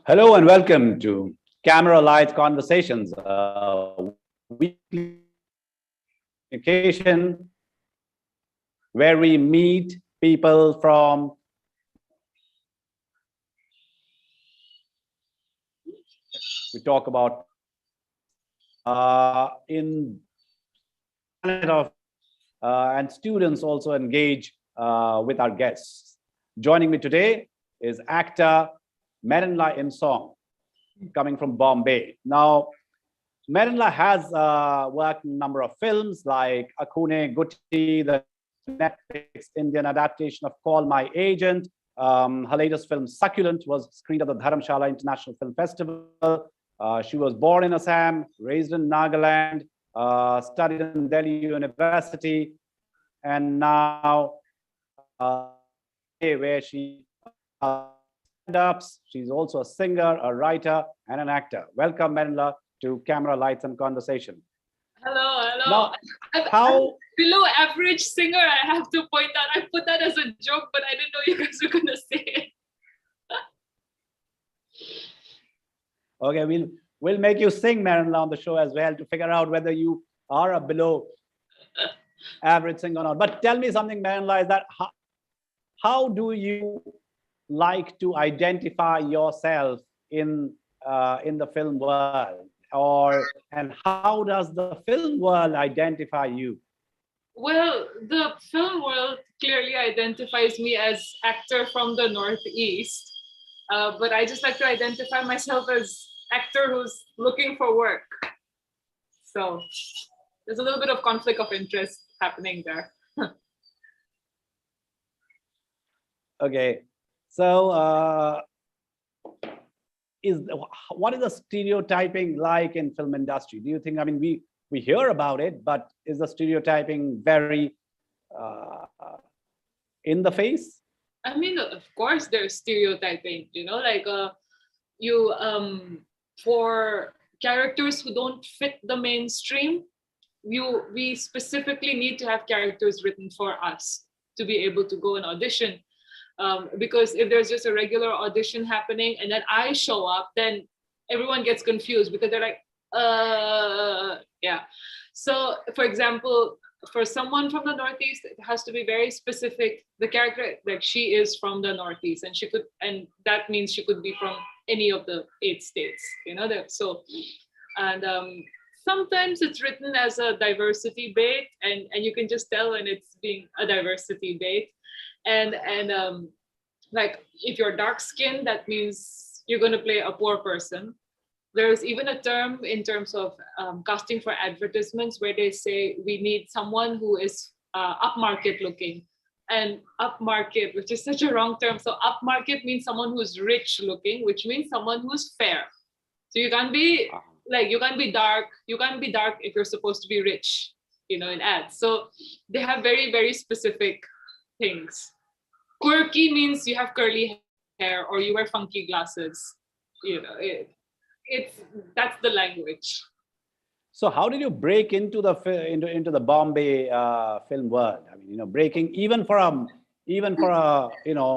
Hello and welcome to Camera Light Conversations, weekly communication where we meet people from we talk about in of and students also engage with our guests. Joining me today is actor Merinla Imsong, coming from Bombay. Now, Merinla has worked in a number of films like Akune Gutti, the Netflix Indian adaptation of Call My Agent. Her latest film, Succulent, was screened at the Dharamshala International Film Festival. She was born in Assam, raised in Nagaland, studied in Delhi University, and now where she stand-ups. She's also a singer, a writer, and an actor. Welcome, Merinla, to Camera, Lights, and Conversation. Hello, hello. Now, I'm below average singer, I have to point out. I put that as a joke, but I didn't know you guys were going to say it. Okay, we'll make you sing, Merinla, on the show as well to figure out whether you are a below average singer or not. But tell me something, Merinla, is that how do you like to identify yourself in the film world, and how does the film world identify you? Well, the film world clearly identifies me as actor from the Northeast, but I just like to identify myself as actor who's looking for work. So there's a little bit of conflict of interest happening there. Okay, so what is the stereotyping like in film industry? Do you think, I mean, we hear about it, but is the stereotyping very in the face? I mean, of course, there's stereotyping, like you for characters who don't fit the mainstream, we specifically need to have characters written for us to be able to go and audition. Because if there's just a regular audition happening and then I show up, then everyone gets confused because they're like, yeah. So, for example, for someone from the Northeast, it has to be very specific. The character, like she is from the Northeast, and that means she could be from any of the 8 states, and sometimes it's written as a diversity bait, and you can just tell when it's being a diversity bait. And like if you're dark skinned, that means you're going to play a poor person. There's even a term in terms of casting for advertisements where they say we need someone who is upmarket looking, and upmarket, which is such a wrong term. So upmarket means someone who's rich looking, which means someone who's fair. So you can't be dark. You can't be dark if you're supposed to be rich, in ads. So they have very, very specific things. Quirky means you have curly hair or you wear funky glasses. That's the language. So how did you break into the Bombay film world? I mean, breaking even for a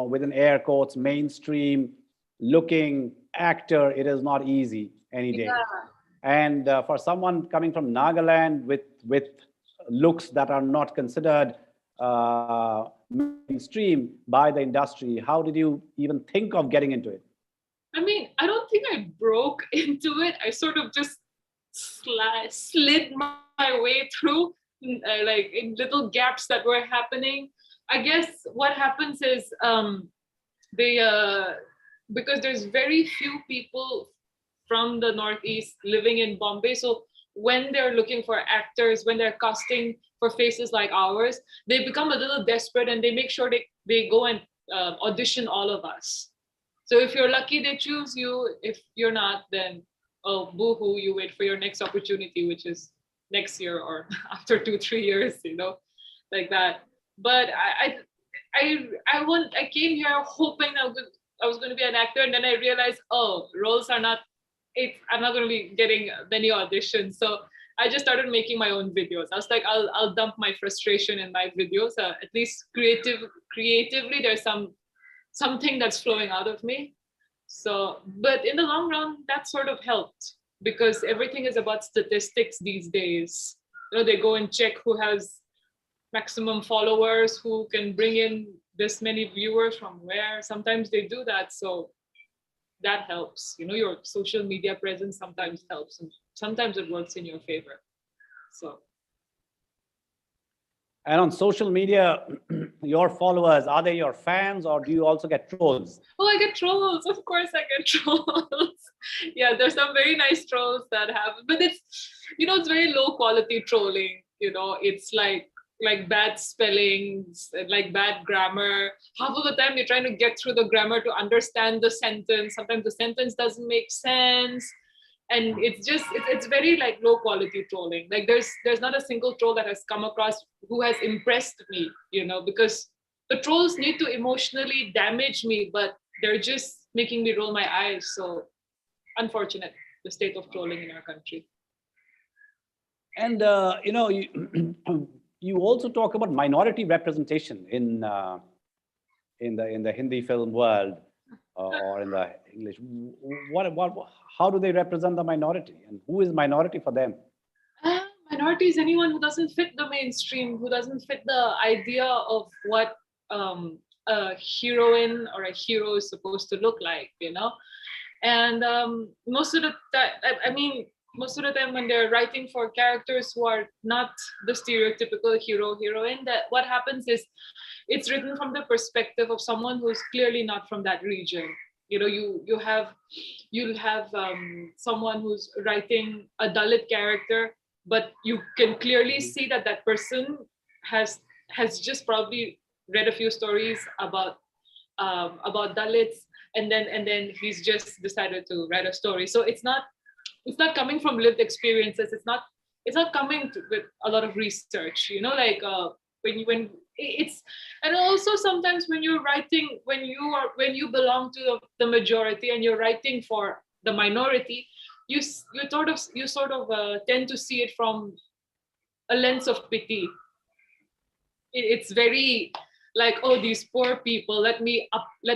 within air quotes mainstream looking actor, it is not easy any day. Yeah. And for someone coming from Nagaland with looks that are not considered mainstream by the industry, how did you even think of getting into it? I mean, I don't think I broke into it. I sort of just slid my way through, like in little gaps that were happening. I guess what happens is because there's very few people from the Northeast living in Bombay. So when they're looking for actors, when they're casting for faces like ours, they become a little desperate and they make sure they go and audition all of us. So if you're lucky, they choose you. If you're not, then oh, boo-hoo, you wait for your next opportunity, which is next year or after 2-3 years, like that. But I came here hoping I was going to be an actor, and then I realized, roles are not. I'm not going to be getting many auditions. So I just started making my own videos. I was like, I'll dump my frustration in my videos. At least creatively, there's something that's flowing out of me. So, but in the long run, that sort of helped because everything is about statistics these days. They go and check who has maximum followers, who can bring in this many viewers from where. Sometimes they do that. So that helps. Your social media presence sometimes helps, and sometimes it works in your favor. So. And on social media, your followers, are they your fans, or do you also get trolls? Oh, I get trolls. Of course I get trolls. Yeah, there's some very nice trolls that happen, but it's very low quality trolling. It's like bad spellings, like bad grammar. Half of the time you're trying to get through the grammar to understand the sentence. Sometimes the sentence doesn't make sense. And it's very like low quality trolling. Like there's not a single troll that has come across who has impressed me, because the trolls need to emotionally damage me, but they're just making me roll my eyes. So unfortunate, the state of trolling in our country. And you also talk about minority representation in the Hindi film world, or in the English. How do they represent the minority, and who is minority for them? Minority is anyone who doesn't fit the mainstream, who doesn't fit the idea of what a heroine or a hero is supposed to look like, And most of the time, most of the time when they're writing for characters who are not the stereotypical hero heroine, that what happens is it's written from the perspective of someone who's clearly not from that region. You'll have someone who's writing a Dalit character, but you can clearly see that person has just probably read a few stories about Dalits, and then he's just decided to write a story. So it's not coming from lived experiences. It's not coming with a lot of research. When it's, and also sometimes when you're writing, when you belong to the majority and you're writing for the minority, you sort of tend to see it from a lens of pity. It's very like, oh, these poor people, let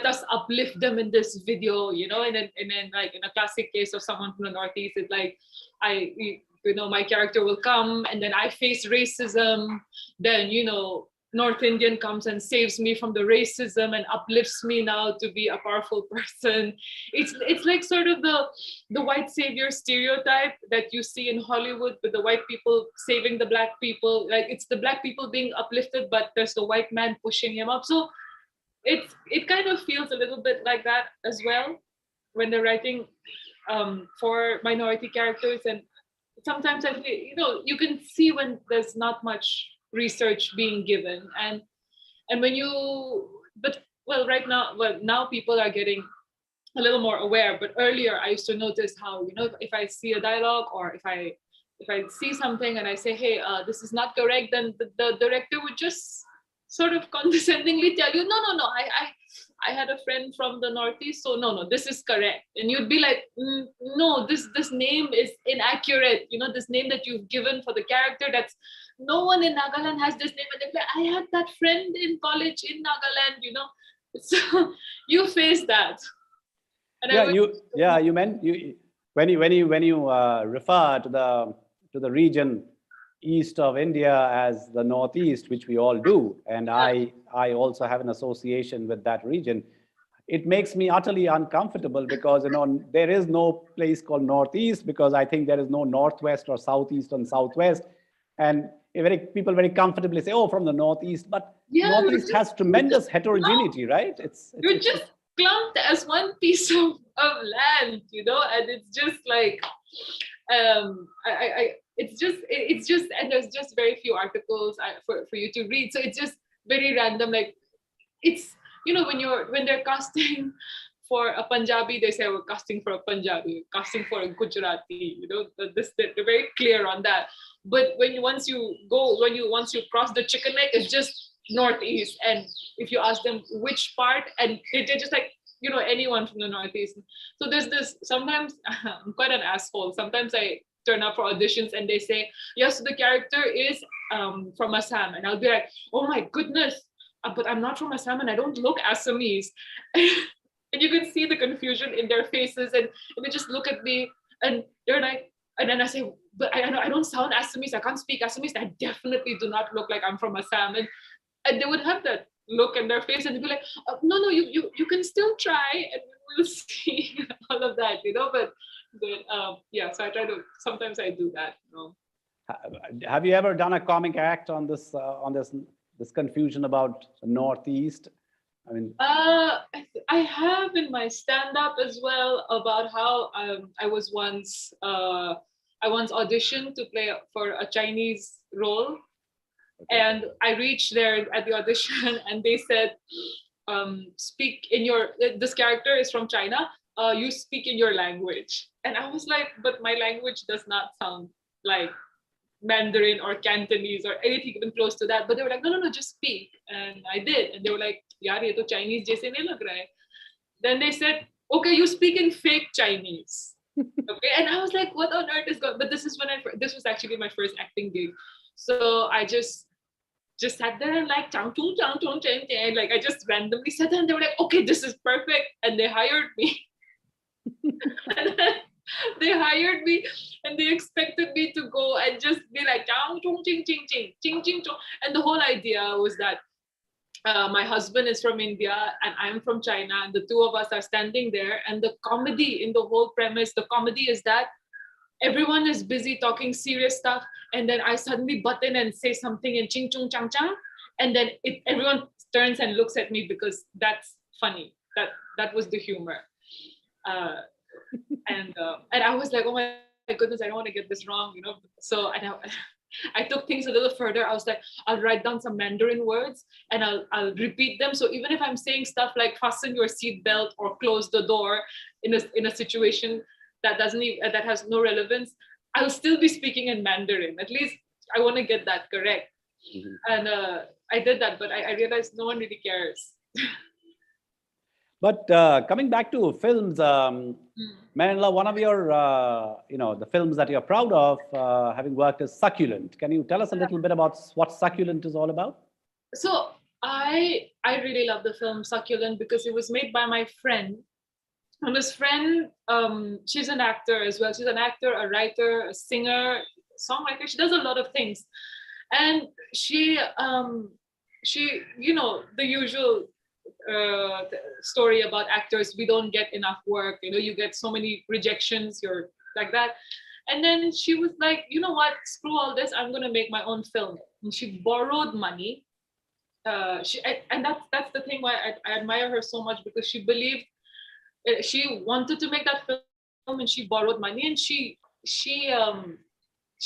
us uplift them in this video, and then like in a classic case of someone from the Northeast, it's like my character will come and then I face racism, then North Indian comes and saves me from the racism and uplifts me now to be a powerful person. It's like sort of the white savior stereotype that you see in Hollywood, with the white people saving the black people. Like it's the black people being uplifted, but there's the white man pushing him up. So it kind of feels a little bit like that as well when they're writing for minority characters. And sometimes I feel, you can see when there's not much research being given, and when right now people are getting a little more aware, but earlier I used to notice how, if I see a dialogue, or if I see something and I say, hey, this is not correct, then the director would just sort of condescendingly tell you, no, I had a friend from the Northeast, so no, this is correct. And you'd be like, no, this name is inaccurate. This name that you've given for the character, that's no one in Nagaland has this name. And they're like, I had that friend in college in Nagaland, So you face that. And when you refer to the region east of India as the Northeast, which we all do, and I also have an association with that region, it makes me utterly uncomfortable, because there is no place called Northeast, because I think there is no Northwest or Southeast and Southwest, and people very comfortably say, oh, from the Northeast, but Northeast has tremendous heterogeneity, right? You're just clumped as one piece of land, and it's just like it's just and there's just very few articles for you to read, so it's just very random. Like it's when they're casting for a Punjabi, they say we're casting for a Punjabi, casting for a Gujarati, they're very clear on that. But once you cross the chicken neck, it's just Northeast. And if you ask them which part, and they're just like, anyone from the Northeast. So there's this, sometimes I'm quite an asshole. Sometimes I turn up for auditions and they say, yes, the character is from Assam. And I'll be like, oh my goodness, but I'm not from Assam and I don't look Assamese. And you can see the confusion in their faces, and they just look at me, and they're like, and then I say, but I don't sound Assamese, I can't speak Assamese, I definitely do not look like I'm from Assam. And they would have that look in their face, and they'd be like, no, you can still try, and we'll see all of that, but yeah, so I try to, sometimes I do that, Have you ever done a comic act on this confusion about Northeast? I mean, I have in my stand-up as well about how I once auditioned to play for a Chinese role, okay. and I reached there at the audition, and they said, "Speak in your." This character is from China. You speak in your language, and I was like, "But my language does not sound like Mandarin or Cantonese or anything even close to that." But they were like, no, just speak. And I did. And they were like, yaar, ye to Chinese jaise nahi lag raha hai. Then they said, okay, you speak in fake Chinese. Okay. And I was like, what on earth is going on? But this is when this was actually my first acting gig. So I just sat there and like, chang chung, chang, like I just randomly sat there, and they were like, okay, this is perfect. And they hired me. And then they hired me, and they expected me to go and just be like chang chung ching ching ching ching ching chong. And the whole idea was that my husband is from India and I'm from China, and the two of us are standing there, and the comedy in the whole premise, the comedy is that everyone is busy talking serious stuff, and then I suddenly butt in and say something in ching chung chang chang, and then everyone turns and looks at me, because that's funny. That was the humor. And I was like, oh my goodness, I don't want to get this wrong, So I took things a little further. I was like, I'll write down some Mandarin words, and I'll repeat them. So even if I'm saying stuff like fasten your seatbelt or close the door in a situation that that has no relevance, I'll still be speaking in Mandarin. At least I want to get that correct. Mm-hmm. And I did that, but I realized no one really cares. But coming back to films, Manila, one of your, the films that you're proud of having worked is Succulent. Can you tell us a little bit about what Succulent is all about? So I really love the film Succulent because it was made by my friend. And this friend, she's an actor as well. She's an actor, a writer, a singer, songwriter. She does a lot of things. And she the usual story about actors, we don't get enough work, you get so many rejections, you're like that. And then she was like, you know what, screw all this, I'm going to make my own film. And she borrowed money. And that's the thing why I admire her so much, because she believed, she wanted to make that film, and she borrowed money, and she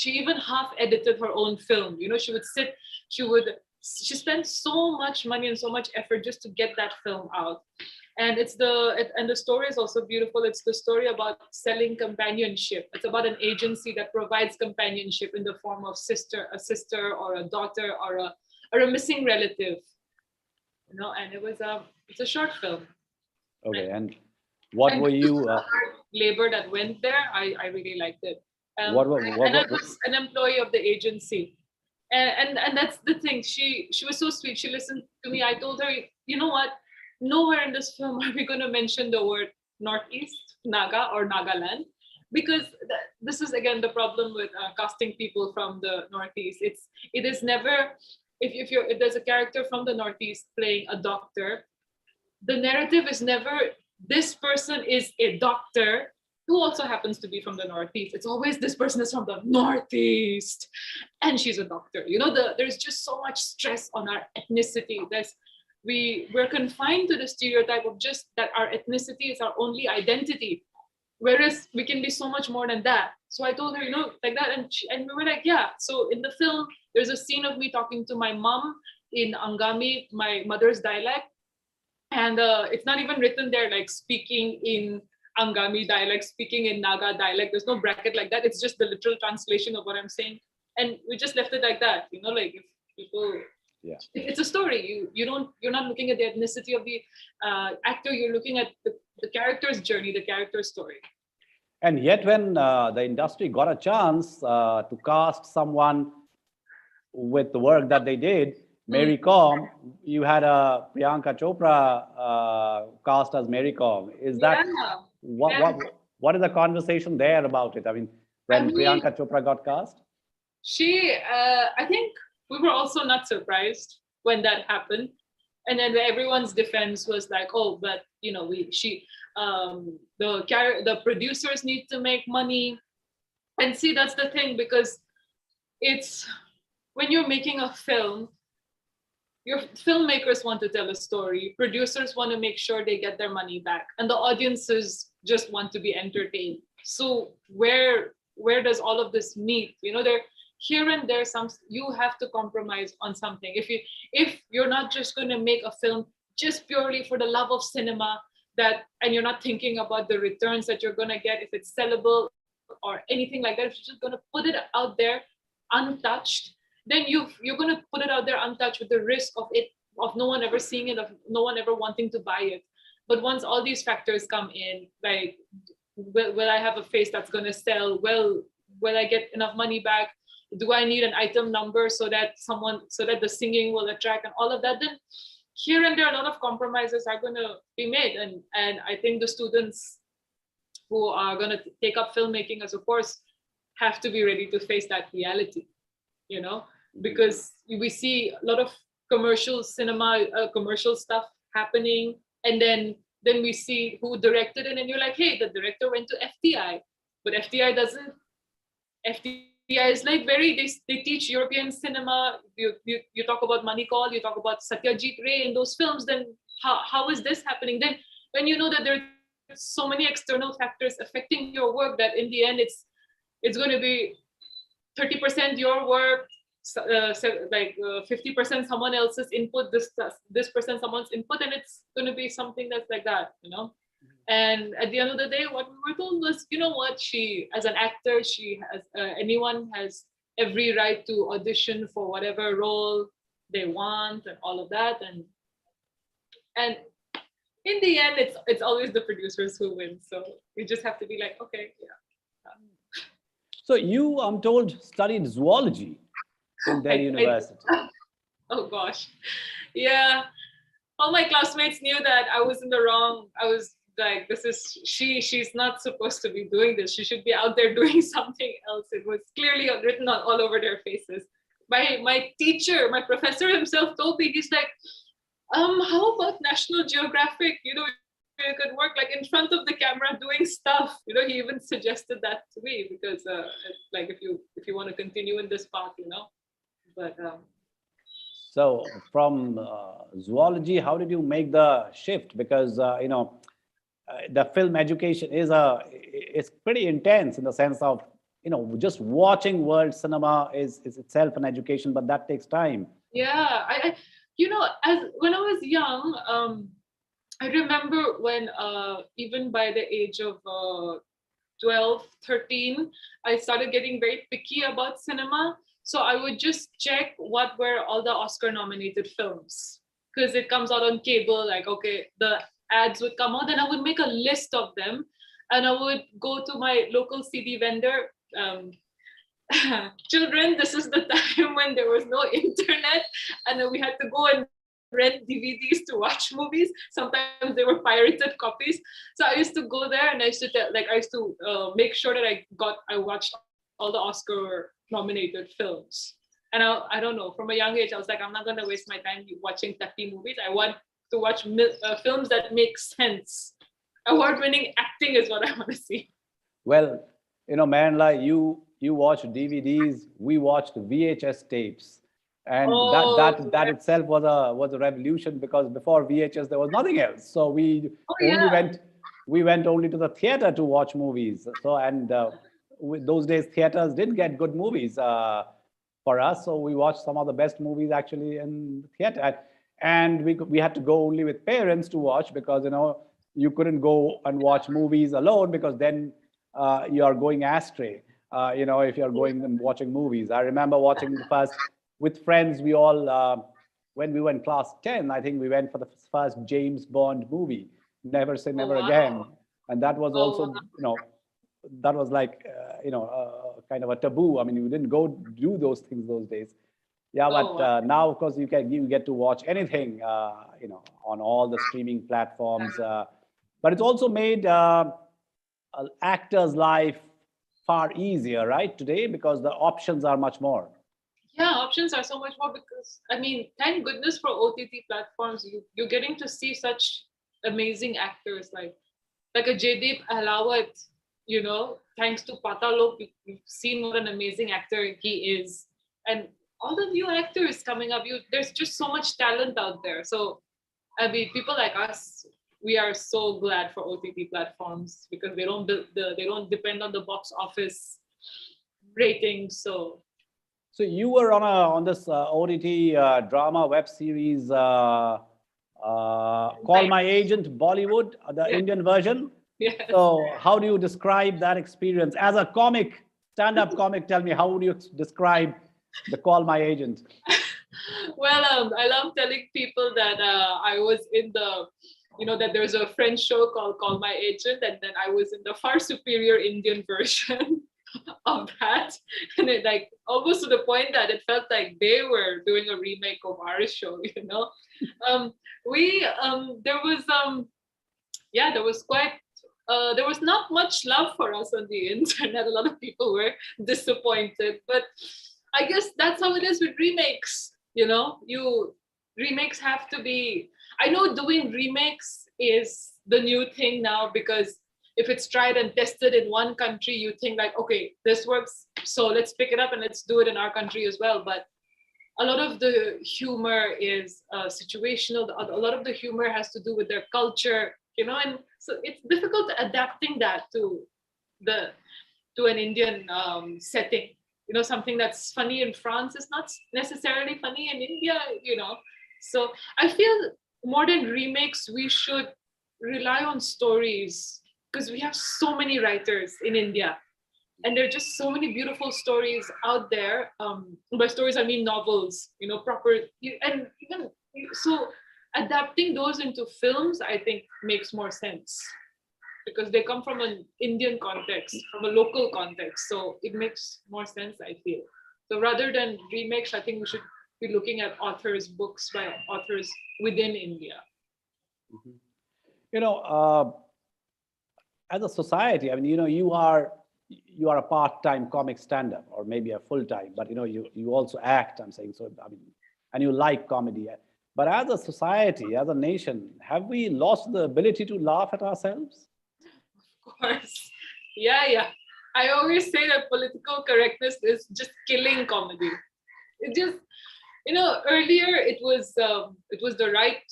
even half edited her own film. She spent so much money and so much effort just to get that film out. And the story is also beautiful. It's the story about selling companionship. It's about an agency that provides companionship in the form of a sister or a daughter or a missing relative. And it's a short film. Okay, and what were you? Labor that went there, I really liked it. And I was an employee of the agency. And that's the thing. She was so sweet. She listened to me. I told her, you know what? Nowhere in this film are we going to mention the word Northeast, Naga, or Nagaland, because this is again the problem with casting people from the Northeast. It is never, if there's a character from the Northeast playing a doctor, the narrative is never this person is a doctor who also happens to be from the Northeast. It's always this person is from the Northeast and she's a doctor. There's just so much stress on our ethnicity. We're confined to the stereotype of just that our ethnicity is our only identity, whereas we can be so much more than that. So I told her, like that, and we were like, yeah. So in the film, there's a scene of me talking to my mom in Angami, my mother's dialect, and it's not even written there like speaking in Angami dialect, speaking in Naga dialect. There's no bracket like that. It's just the literal translation of what I'm saying, and we just left it like that. Like if people. Yeah. It's a story. You're not looking at the ethnicity of the actor. You're looking at the character's journey, the character's story. And yet, when the industry got a chance to cast someone with the work that they did, Mary Com, you had a Priyanka Chopra cast as Mary Com. Is that Yeah. what Yeah. what is the conversation there about it? I mean, I when mean, Priyanka Chopra got cast? I think we were also not surprised when that happened. And then everyone's defense was like, oh, but the producers need to make money. And see, that's the thing, because it's when you're making a film, your filmmakers want to tell a story, producers want to make sure they get their money back, and the audiences just want to be entertained. So where does all of this meet? There here and there, some you have to compromise on something. If you're not just going to make a film just purely for the love of cinema, that and you're not thinking about the returns that you're going to get, if it's sellable or anything like that, if you're just going to put it out there untouched, then you're going to put it out there untouched with the risk of no one ever seeing it, of no one ever wanting to buy it. But once all these factors come in, like, will I have a face that's going to sell? Will I get enough money back? Do I need an item number so that the singing will attract, and all of that? Then here and there, a lot of compromises are going to be made. And I think the students who are going to take up filmmaking as a course have to be ready to face that reality, because we see a lot of commercial cinema, commercial stuff happening, and then we see who directed it, and you're like, hey, the director went to FTI, but FTI is like they teach European cinema. You talk about Manikal, you talk about Satyajit Ray in those films, then how is this happening? Then when you know that there are so many external factors affecting your work, that in the end it's going to be 30% your work, 50% someone else's input, this percent someone's input, and it's going to be something that's like that. And at the end of the day, what we were told was, what, she, as an actor, she has anyone has every right to audition for whatever role they want and all of that, and in the end, it's always the producers who win. So you just have to be like, okay, yeah. So you, I'm told, studied zoology in Delhi University. Oh gosh, yeah. All my classmates knew that I was in the wrong. I was like, she's not supposed to be doing this. She should be out there doing something else. It was clearly written all over their faces. My teacher, my professor himself told me, he's like, how about National Geographic? You could work like in front of the camera doing stuff. He even suggested that to me, because like if you want to continue in this path, But so from zoology, how did you make the shift? Because the film education is pretty intense, in the sense of just watching world cinema is itself an education, but that takes time. Yeah, as when I was young, I remember when even by the age of 12, 13, I started getting very picky about cinema. So I would just check what were all the Oscar nominated films, because it comes out on cable. Like, okay, the ads would come out, and I would make a list of them, and I would go to my local CD vendor. Children, this is the time when there was no internet, and then we had to go and rent DVDs to watch movies. Sometimes they were pirated copies. So I used to go there, and I used to make sure that I watched all the Oscar nominated films. And I don't know, from a young age, I was like, I'm not going to waste my time watching tacky movies. I want to watch films that make sense. Award-winning acting is what I want to see. Well, Marinla, you watched DVDs, we watched VHS tapes. And that itself was a revolution, because before VHS there was nothing else. So we went only to the theater to watch movies. So with those days theaters did get good movies for us. So we watched some of the best movies actually in the theater, and we had to go only with parents to watch, because you couldn't go and watch movies alone, because then you are going astray. If you're going and watching movies. I remember watching the first with friends. We all, when we were in class 10, I think we went for the first James Bond movie, Never Say Never Again. And that was also, that was like, kind of a taboo. I mean, you didn't go do those things those days. Yeah, Oh, but wow. now, of course, you get to watch anything, on all the streaming platforms. But it's also made actors' life far easier, right? Today, because the options are much more. Yeah, options are so much more because I mean, thank goodness for OTT platforms. You're getting to see such amazing actors like a Jaydeep Ahlawat. Thanks to Patalok, you've seen what an amazing actor he is, and all the new actors coming up. There's just so much talent out there. So I mean, people like us, we are so glad for OTT platforms because they don't depend on the box office ratings. So So you were on this OTT drama web series, Call like, My Agent Bollywood, the yeah, Indian version. yes. So how do you describe that experience as a comic, stand-up comic? Tell me, how would you describe the Call My Agent? Well, I love telling people that I was in that there's a French show called Call My Agent, and then I was in the far superior Indian version of that. And it like almost to the point that it felt like they were doing a remake of our show. Um, there was, yeah, there was not much love for us on the internet. A lot of people were disappointed, but I guess that's how it is with remakes. Remakes have to be. I know doing remakes is the new thing now because if it's tried and tested in one country, you think like, okay, this works, so let's pick it up and let's do it in our country as well. But a lot of the humor is situational. A lot of the humor has to do with their culture, and so it's difficult adapting that the to an Indian setting. Something that's funny in France is not necessarily funny in India. So I feel more than remakes, we should rely on stories because we have so many writers in India and there are just so many beautiful stories out there. By stories, I mean novels, proper, and even so, adapting those into films, I think, makes more sense because they come from an Indian context, from a local context. So it makes more sense, I feel. So rather than remakes, I think we should be looking at books by authors within India. Mhm. You know, as a society, I mean, you are a part-time comic stand-up or maybe a full-time, but you also act. I'm saying so. I mean, and you like comedy. But as a society, as a nation, have we lost the ability to laugh at ourselves? Of course. Yeah, yeah. I always say that political correctness is just killing comedy. It just, earlier it was the right,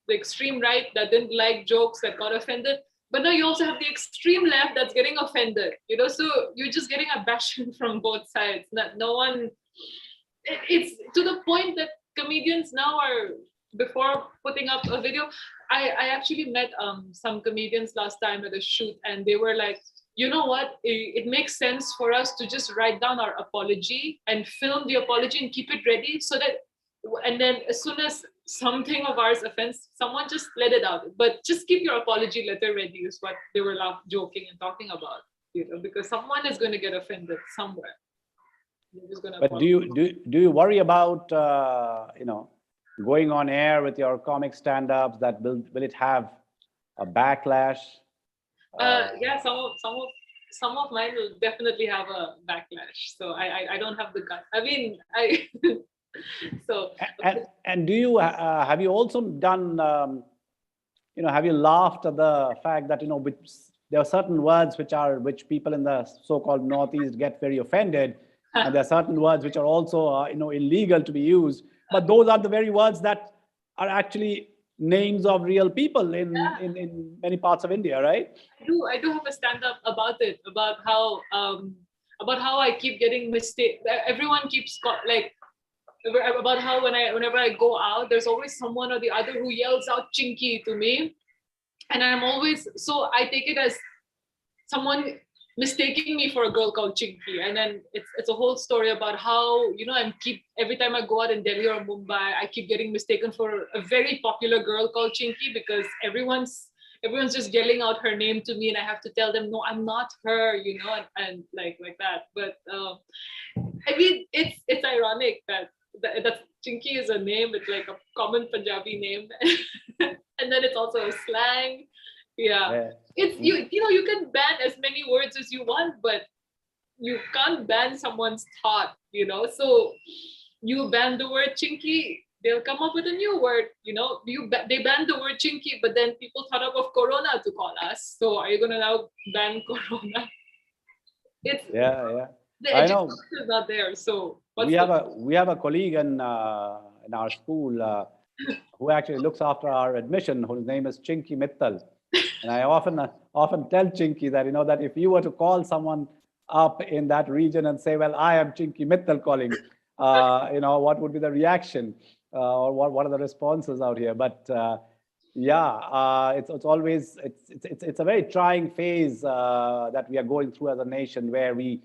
the extreme right that didn't like jokes that got offended. But now you also have the extreme left that's getting offended. So you're just getting a bashing from both sides. Not no one. It's to the point that comedians now are before putting up a video. I actually met some comedians last time at a shoot, and they were like, you know what? It makes sense for us to just write down our apology and film the apology and keep it ready so that, and then as soon as something of ours offends, someone just let it out. But just keep your apology letter ready is what they were joking and talking about, because someone is going to get offended somewhere. You're just going to But do apologize. you worry about going on air with your comic stand-ups? That will it have a backlash? Yeah, some of mine will definitely have a backlash. So I don't have the gut. I mean, I so And do you have you also done have you laughed at the fact that there are certain words which people in the so-called Northeast get very offended, and there are certain words which are also illegal to be used, but those are the very words that are actually names of real people in many parts of India, right? I do have a stand up about it, about how I keep getting mistake. Everyone keeps like about how whenever I go out, there's always someone or the other who yells out "chinky" to me, and I'm always, so I take it as someone mistaking me for a girl called Chinky. And then it's a whole story about how I'm keep every time I go out in Delhi or Mumbai, I keep getting mistaken for a very popular girl called Chinky because everyone's just yelling out her name to me, and I have to tell them, no, I'm not her, and like that. But I mean, it's ironic that That Chinky is a name. It's like a common Punjabi name, and then it's also a slang. Yeah, Yeah. it's you can ban as many words as you want, but you can't ban someone's thought. So you ban the word chinky, they'll come up with a new word. They banned the word chinky, but then people thought up of corona to call us. So are you gonna now ban corona? It's Yeah. the I education know. is not there. So what's We the have a colleague in our school who actually looks after our admission, whose name is Chinky Mittal. And I often tell Chinky that that if you were to call someone up in that region and say, "Well, I am Chinky Mittal calling," what would be the reaction, or what are the responses out here? But yeah, it's always it's a very trying phase that we are going through as a nation, where we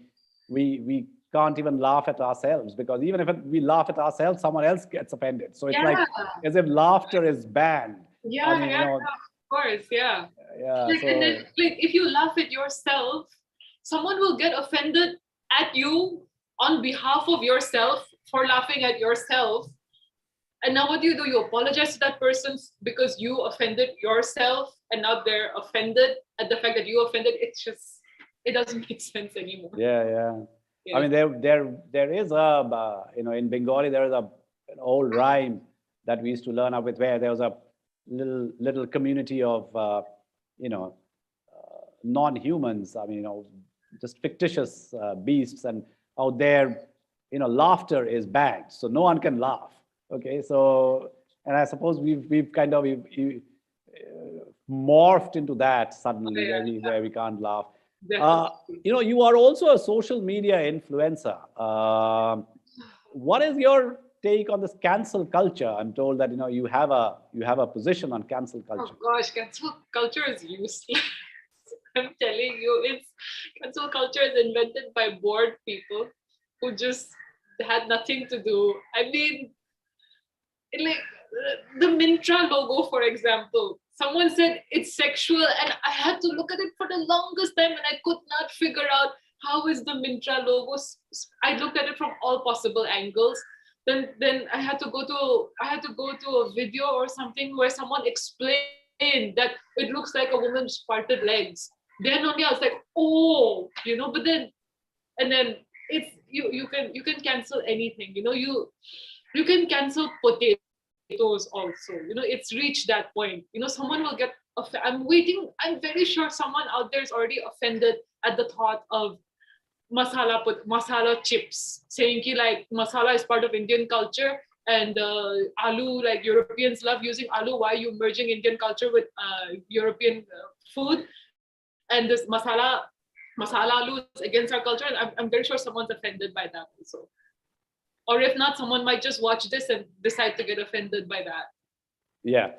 can't even laugh at ourselves, because even if we laugh at ourselves, someone else gets offended. So it's like yeah as if laughter is banned. I yeah mean, yeah of course yeah. yeah. And then So if you laugh at yourself, someone will get offended at you on behalf of yourself for laughing at yourself. And now what do? You apologize to that person because you offended yourself, and now they're offended at the fact that you offended. It doesn't make sense anymore. yeah. I Yeah. mean, there is in Bengali there is an old rhyme that we used to learn up with, where there was a little community of you know non-humans. I mean, just fictitious beasts, and out there, laughter is banned, so no one can laugh. Okay, so, and I suppose we've kind of morphed into that Oh, suddenly, yeah, where we can't laugh. Uh, definitely. you are also a social media influencer. What is your take on this cancel culture? I'm told that you have a position on cancel Oh culture. gosh, cancel culture is useless. I'm telling you, it's cancel culture is invented by bored people who just had nothing to do. I mean, like the Mintra logo, for example. Someone said it's sexual, and I had to look at it for the longest time, and I could not figure out how is the Mintra logo. I looked at it from all possible angles. Then I had to go to a video or something where someone explained that it looks like a woman's parted legs. Then only I was like, oh, But then it's you can cancel anything. You can cancel potatoes also. It's reached that point. Someone will get I'm very sure someone out there is already offended at the thought of masala chips, saying ki like masala is part of Indian culture, and aloo, like Europeans love using aloo. Why are you merging Indian culture with European food? And this masala aloo is against our culture, and I'm very sure someone's offended by that also. Or if not, someone might just watch this and decide to get offended by that. Yeah.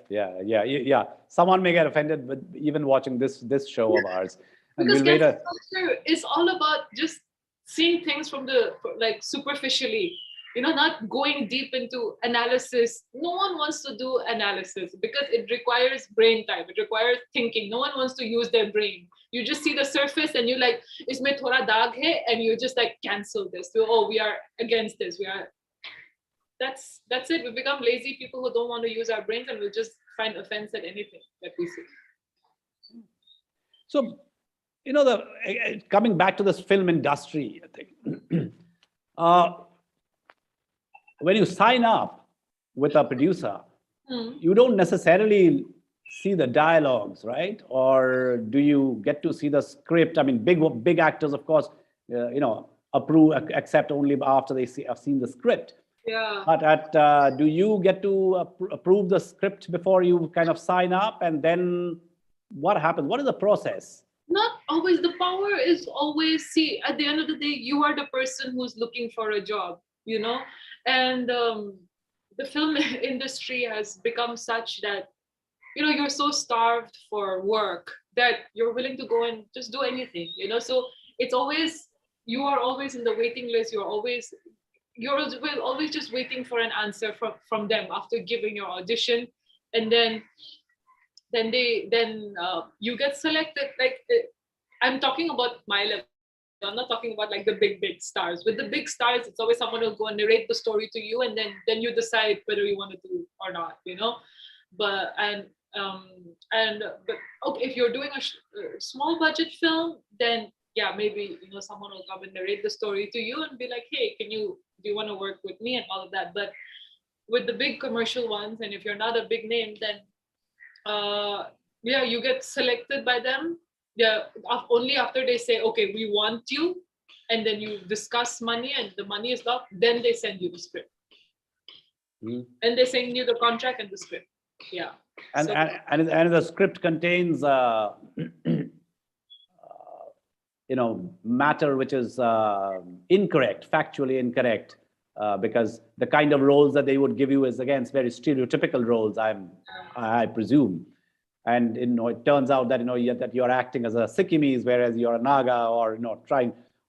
Someone may get offended, but even watching this show of ours, and Because we'll wait cancel a culture is all about just seeing things from the like superficially, not going deep into analysis. No one wants to do analysis because it requires brain time, it requires thinking. No one wants to use their brain. You just see the surface and you like, isme thoda dag hai, and you just like cancel this. So, oh, we are against this. We are that's it. We become lazy people who don't want to use our brains, and we'll just find offense at anything that we see. So, the coming back to this film industry, I think, uh, when you sign up with a producer, you don't necessarily see the dialogues, right? Or do you get to see the script? I mean, big actors, of course, approve, accept only after have seen the script. Yeah. But do you get to approve the script before you kind of sign up? And then what happens? What is the process? Not always. The power is always, see, at the end of the day, you are the person who's looking for a job, and the film industry has become such that you're so starved for work that you're willing to go and just do anything. So it's always, you are always in the waiting list. You're always just waiting for an answer from them after giving your audition, and then you get selected. Like I'm talking about my level. I'm not talking about like the big stars. With the big stars, it's always someone who'll go and narrate the story to you, and then you decide whether you want to do or not, you know. But um but okay, if you're doing a small budget film, then yeah, maybe someone will come and narrate the story to you and be like, hey, do you want to work with me and all of that. But with the big commercial ones, and if you're not a big name, then yeah, you get selected by them. Yeah, only after they say, okay, we want you, and then you discuss money, and the money is locked, then they send you the script. And they send you the contract and the script. Yeah. And and the script contains matter which is incorrect, factually incorrect, because the kind of roles that they would give you is again very stereotypical roles, I presume. And it turns out that that you're acting as a Sikkimese, whereas you're a Naga, or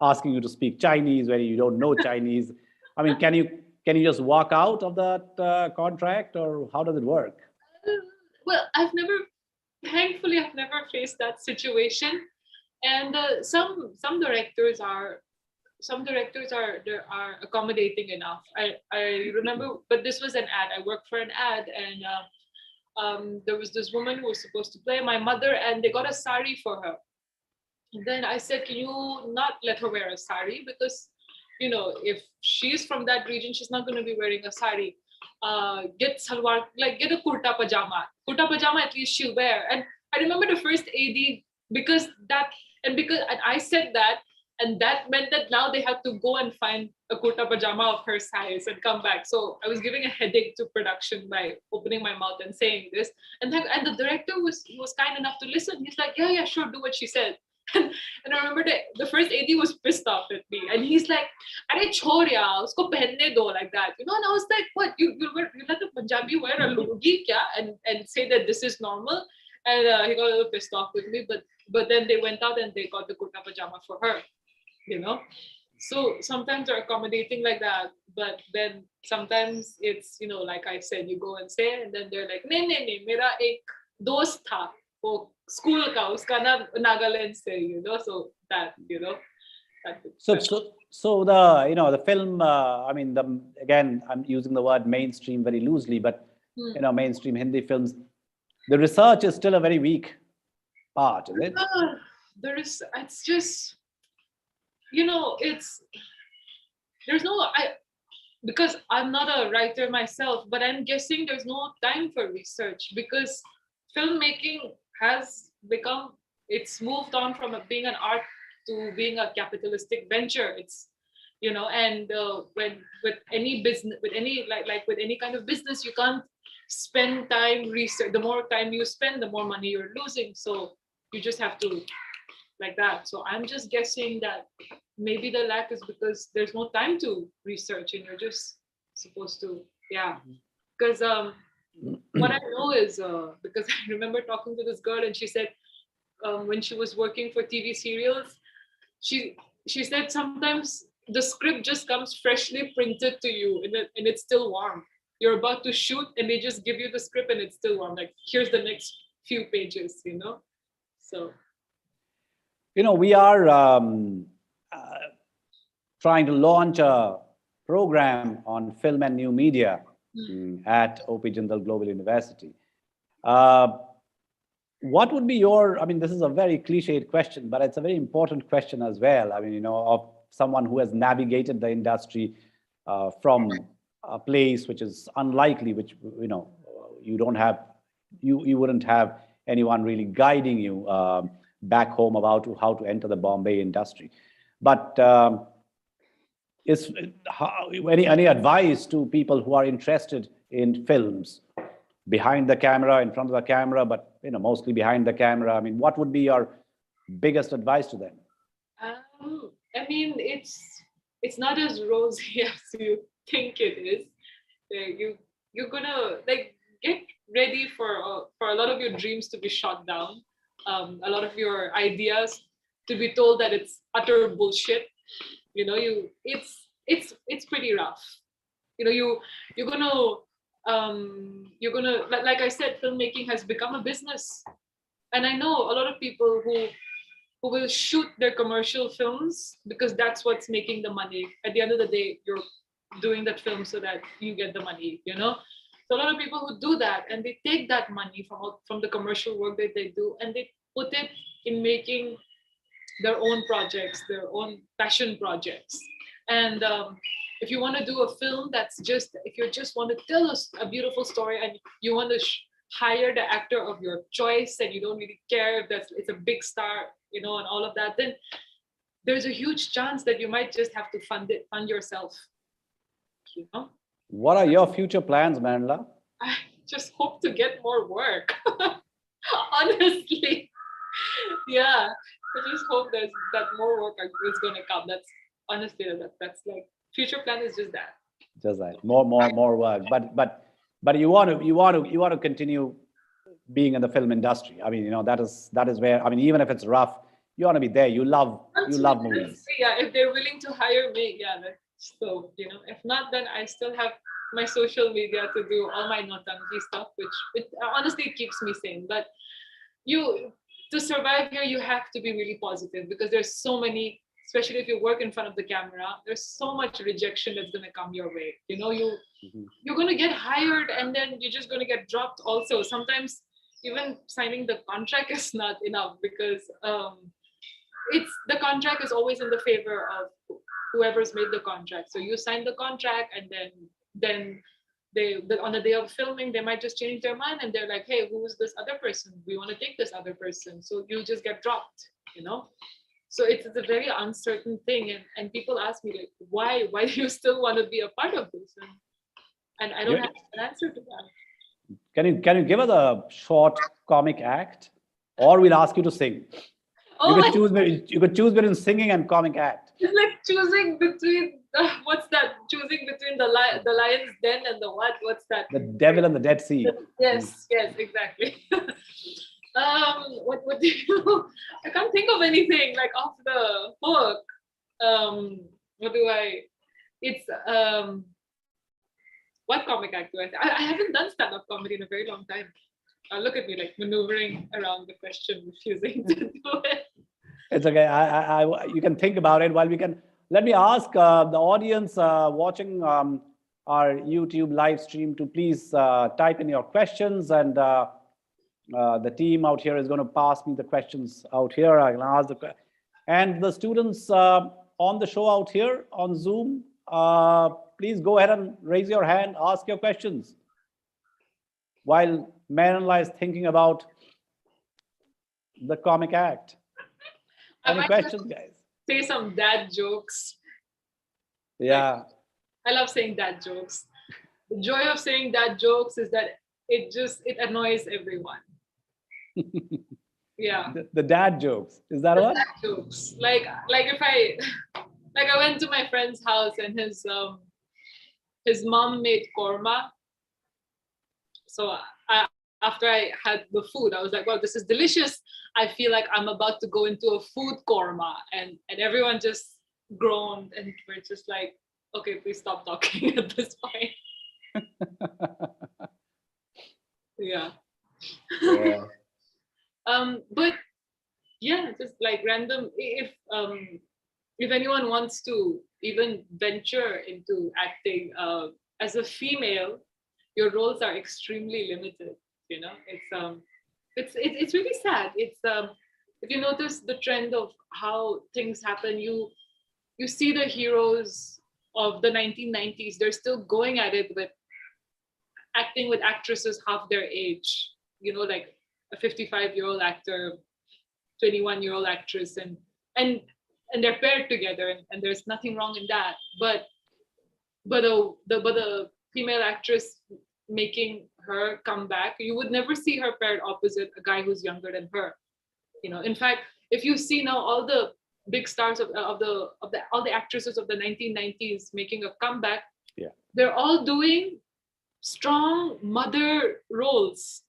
asking you to speak Chinese where you don't know Chinese. I mean, can you just walk out of that contract, or how does it work? Well, thankfully, I've never faced that situation. And some directors are accommodating enough. I remember, but this was an ad. I worked for an ad, and there was this woman who was supposed to play my mother, and they got a sari for her. And then I said, can you not let her wear a sari, because if she's from that region, she's not going to be wearing a sari. Get salwar, like get a kurta pajama. Kurta pajama at least she'll wear. And I remember the first AD, because I said that, and that meant that now they have to go and find a kurta pajama of her size and come back. So I was giving a headache to production by opening my mouth and saying this. And the director was kind enough to listen. He's like, yeah, sure, do what she said. And I remember the first AD was pissed off at me, and he's like, "Are chorya, usko pehnne do," like that, And I was like, "What? You let the Punjabi wear a lungi kya and say that this is normal?" And he got a little pissed off with me, but then they went out and they got the kurta pajama for her, So sometimes they're accommodating like that, but then sometimes it's like I said, you go and say, and then they're like, "Nee, mera ek dost tha." School ka uska na Nagaland se, so that so the the film, I mean, again, I'm using the word mainstream very loosely, but mainstream Hindi films, the research is still a very weak part, is it? It's just there's no, because I'm not a writer myself, but I'm guessing there's no time for research, because filmmaking it's moved on from being an art to being a capitalistic venture. It's and when with any business, with any like with any kind of business, you can't spend time research. The more time you spend, the more money you're losing. So you just have to like that. So I'm just guessing that maybe the lack is because there's no time to research, and you're just supposed to because what I know is because I remember talking to this girl, and she said when she was working for TV serials, she said sometimes the script just comes freshly printed to you, and it's still warm. You're about to shoot, and they just give you the script, and it's still warm. Like, here's the next few pages, So, we are trying to launch a program on film and new media at OP Jindal Global University. What would be your, I mean, this is a very cliched question, but it's a very important question as well. I mean, of someone who has navigated the industry from a place which is unlikely, which, you don't have, you wouldn't have anyone really guiding you back home about how to enter the Bombay industry. But any advice to people who are interested in films, behind the camera, in front of the camera, but mostly behind the camera? I mean, what would be your biggest advice to them? I mean, it's not as rosy as you think it is. You're gonna get ready for a lot of your dreams to be shot down, a lot of your ideas to be told that it's utter bullshit. It's pretty rough. You're gonna like I said, filmmaking has become a business, and I know a lot of people who who will shoot their commercial films because that's what's making the money. At the end of the day, you're doing that film so that you get the money, you know? So a lot of people who do that and they take that money from the commercial work that they do and they put it in making their own projects, their own passion projects. And if you want to do a film that's just, if you just want to tell us a beautiful story and you want to hire the actor of your choice and you don't really care if it's a big star, you know, and all of that, then there's a huge chance that you might just have to fund yourself, you know. What are your future plans, Manla? I just hope to get more work. Honestly. Yeah. I just hope that more work is gonna come. That's honestly that's like future plan is just that. Just that. More work. But you want to continue being in the film industry. I mean, you know, that is where, I mean, even if it's rough, you want to be there. You love movies. Yeah, if they're willing to hire me, yeah, so, you know, if not, then I still have my social media to do all my notangi stuff, which honestly keeps me sane. But to survive here, you have to be really positive because there's so many, especially if you work in front of the camera, there's so much rejection that's going to come your way. You know, you're going to get hired and then you're just going to get dropped also. Sometimes even signing the contract is not enough because the contract is always in the favor of whoever's made the contract. So you sign the contract and then on the day of filming, they might just change their mind and they're like, hey, who's this other person? We want to take this other person. So you just get dropped, you know? So it's a very uncertain thing. And people ask me, like, why do you still want to be a part of this? And I don't have an answer to that. Can you give us a short comic act? Or we'll ask you to sing. You could choose between singing and comic act. It's like choosing between what's that? Choosing between the lion's den and the what? What's that? The Devil and the Dead Sea. Yes, exactly. What do you? I can't think of anything like off the hook. What do I? It's what comic act do I? I haven't done stand-up comedy in a very long time. Look at me like maneuvering around the question, refusing to do it. It's okay. You can think about it while we can. Let me ask the audience watching our YouTube live stream to please type in your questions, and the team out here is going to pass me the questions out here. I can ask and the students on the show out here on Zoom, please go ahead and raise your hand, ask your questions. While Manla is thinking about the comic act. Any questions, guys? Say some dad jokes. Yeah. I love saying dad jokes. The joy of saying dad jokes is that it annoys everyone. Yeah. The dad jokes. Is that what? Dad jokes. Like if I went to my friend's house and his mom made korma. So after I had the food, I was like, wow, this is delicious. I feel like I'm about to go into a food korma. And everyone just groaned and we're just like, okay, please stop talking at this point. Yeah. But yeah, just like random, if anyone wants to even venture into acting as a female, your roles are extremely limited. You know, it's really sad. It's if you notice the trend of how things happen, you see the heroes of the 1990s. They're still going at it with acting with actresses half their age. You know, like a 55-year-old actor, 21-year-old actress, and they're paired together, and there's nothing wrong in that. But the female actress making her come back, you would never see her paired opposite a guy who's younger than her. You know, in fact, if you see now all the big stars of all the actresses of the 1990s making a comeback, yeah, they're all doing strong mother roles.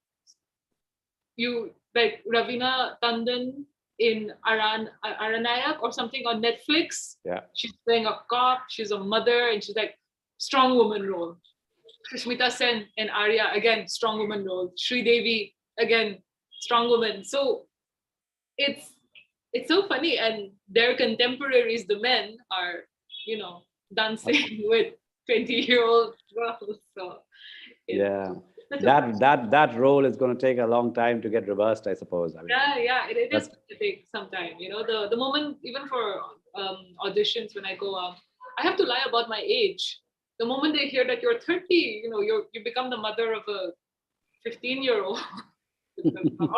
You like Ravina Tandon in Aranayak or something on Netflix. Yeah, she's playing a cop. She's a mother, and she's like strong woman role. Sushmita Sen in Arya, again, strong woman role. Sri Devi, again, strong woman. So it's it's so funny, and their contemporaries, the men, are, dancing with 20-year-old girls. So it's Yeah. such a That role is going to take a long time to get reversed, I suppose. I mean, yeah, it is that's going to take some time. The moment, even for auditions, when I go up, I have to lie about my age. The moment they hear that you're 30, you become the mother of a 15-year-old.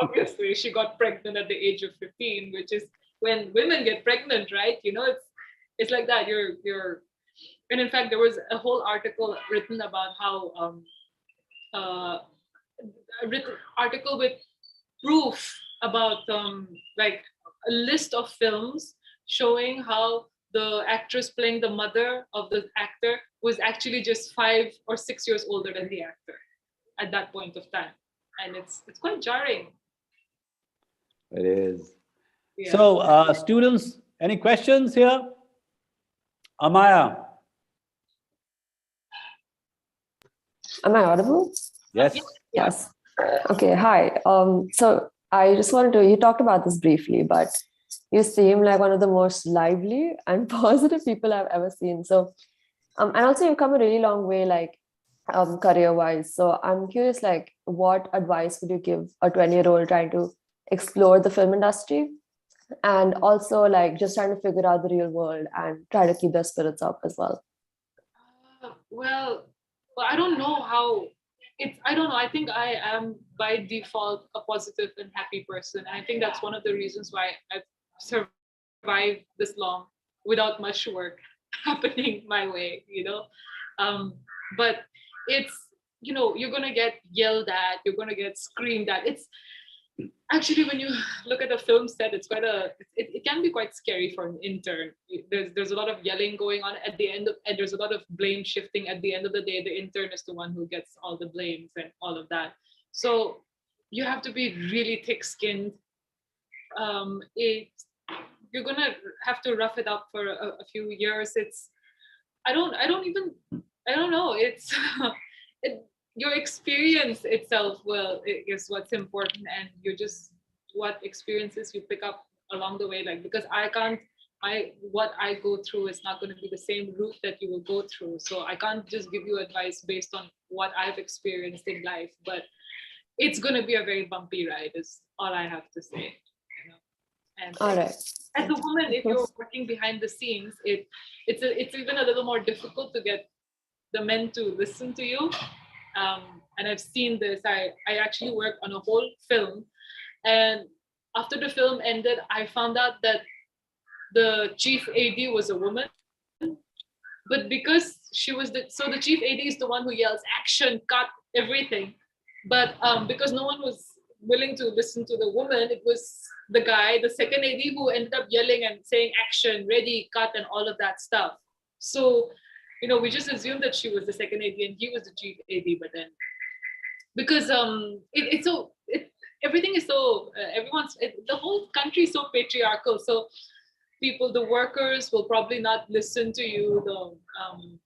Obviously, she got pregnant at the age of 15, which is when women get pregnant, right? It's like that. And in fact, there was a whole article written about how uh, a written article with proof about like a list of films showing how the actress playing the mother of the actor was actually just 5 or 6 years older than the actor at that point of time, and it's quite jarring. it is. Yeah. So, students, any questions here? Amaya, Am I audible? yes. Yeah. Yes. Okay, hi. So I just wanted to, you talked about this briefly, but you seem like one of the most lively and positive people I've ever seen. So, and also you've come a really long way, like career-wise. So I'm curious, like, what advice would you give a 20-year-old trying to explore the film industry? And also like just trying to figure out the real world and try to keep their spirits up as well. Well, I don't know how I don't know. I think I am by default a positive and happy person. And I think that's one of the reasons why I've survived this long without much work happening my way. Um, but it's, you're going to get yelled at, you're going to get screamed at. It's actually, when you look at a film set, it can be quite scary for an intern. There's a lot of yelling going on at the end and there's a lot of blame shifting. At the end of the day, the intern is the one who gets all the blames and all of that. So you have to be really thick-skinned. It You're gonna have to rough it up for a few years. I don't know. It's it, your experience itself is what's important, and you're just what experiences you pick up along the way. Like, because what I go through is not going to be the same route that you will go through. So I can't just give you advice based on what I've experienced in life. But it's going to be a very bumpy ride. Is all I have to say. And All right. as a woman, if you're working behind the scenes, it's even a little more difficult to get the men to listen to you. And I've seen this. I actually worked on a whole film, and after the film ended, I found out that the chief AD was a woman. But because she was the chief AD is the one who yells action, cut, everything. But because no one was willing to listen to the woman, it was the guy, the second AD, who ended up yelling and saying action, ready, cut, and all of that stuff. So, we just assumed that she was the second AD and he was the chief AD. But then, because everything is so the whole country is so patriarchal. So the workers will probably not listen to you.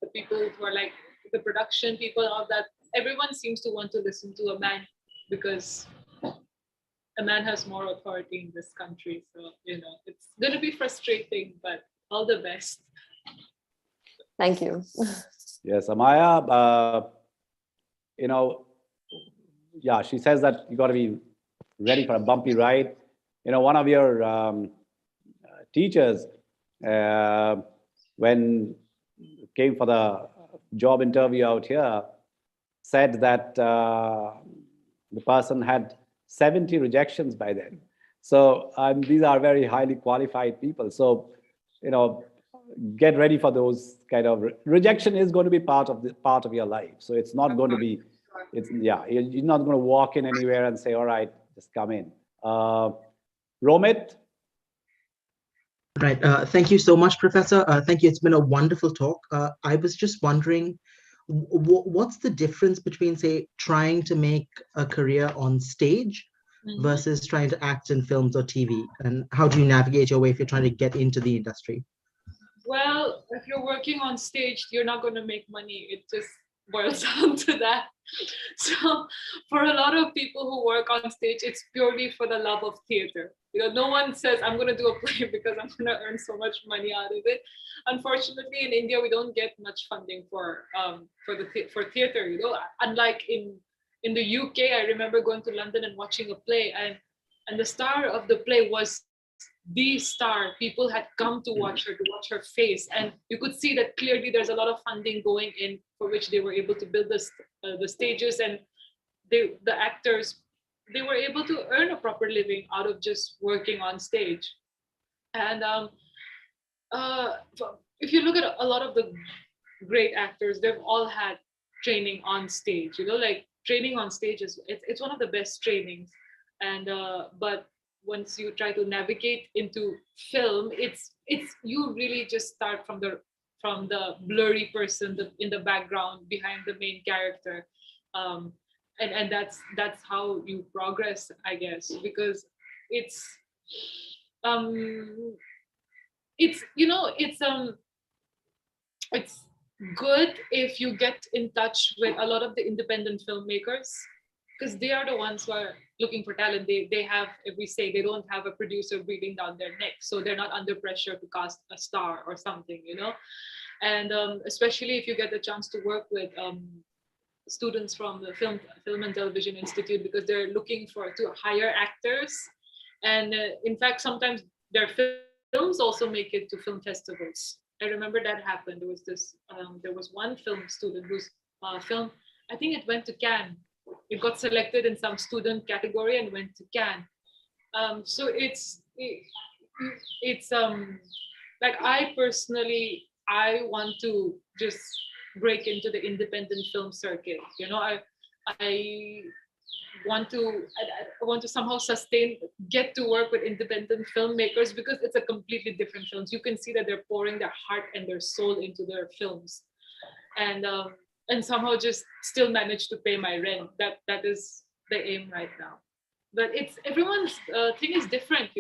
The people who are like the production people, all that, everyone seems to want to listen to a man because a man has more authority in this country. So, it's going to be frustrating, but all the best. Thank you. Yes, Amaya, yeah, she says that you got to be ready for a bumpy ride. One of your teachers, when came for the job interview out here, said that the person had 70 rejections by then. So these are very highly qualified people. So, get ready for those kind of rejection is going to be part of your life. So it's not going to be, you're not going to walk in anywhere and say, all right, just come in. Romit? Right. Thank you so much, Professor. Thank you. It's been a wonderful talk. I was just wondering, what's the difference between, say, trying to make a career on stage versus trying to act in films or TV? And how do you navigate your way if you're trying to get into the industry? Well, if you're working on stage, you're not going to make money. boils down to that. So for a lot of people who work on stage, it's purely for the love of theater. No one says, I'm going to do a play because I'm going to earn so much money out of it. Unfortunately, in India, we don't get much funding for for theater. Unlike in the UK, I remember going to London and watching a play, and the star of the play was the star. People had come to watch her, face, and you could see that clearly there's a lot of funding going in for which they were able to build the stages, and the actors, they were able to earn a proper living out of just working on stage. And if you look at a lot of the great actors, they've all had training on stage. Like training on stage it's one of the best trainings. And but once you try to navigate into film, it's you really just start from the blurry person in the background behind the main character. And that's how you progress, I guess, because it's it's good if you get in touch with a lot of the independent filmmakers, because they are the ones who are looking for talent. They have every say. They don't have a producer breathing down their neck, so they're not under pressure to cast a star or something. And especially if you get the chance to work with students from the Film and Television Institute, because they're looking to hire actors, and in fact sometimes their films also make it to film festivals. I remember that happened. There was one film student whose film, I think it went to Cannes. It got selected in some student category and went to Cannes. So it's like I want to just break into the independent film circuit. I want to somehow get to work with independent filmmakers, because it's a completely different films. You can see that they're pouring their heart and their soul into their films, and somehow just still manage to pay my rent. That is the aim right now. But it's everyone's thing is different.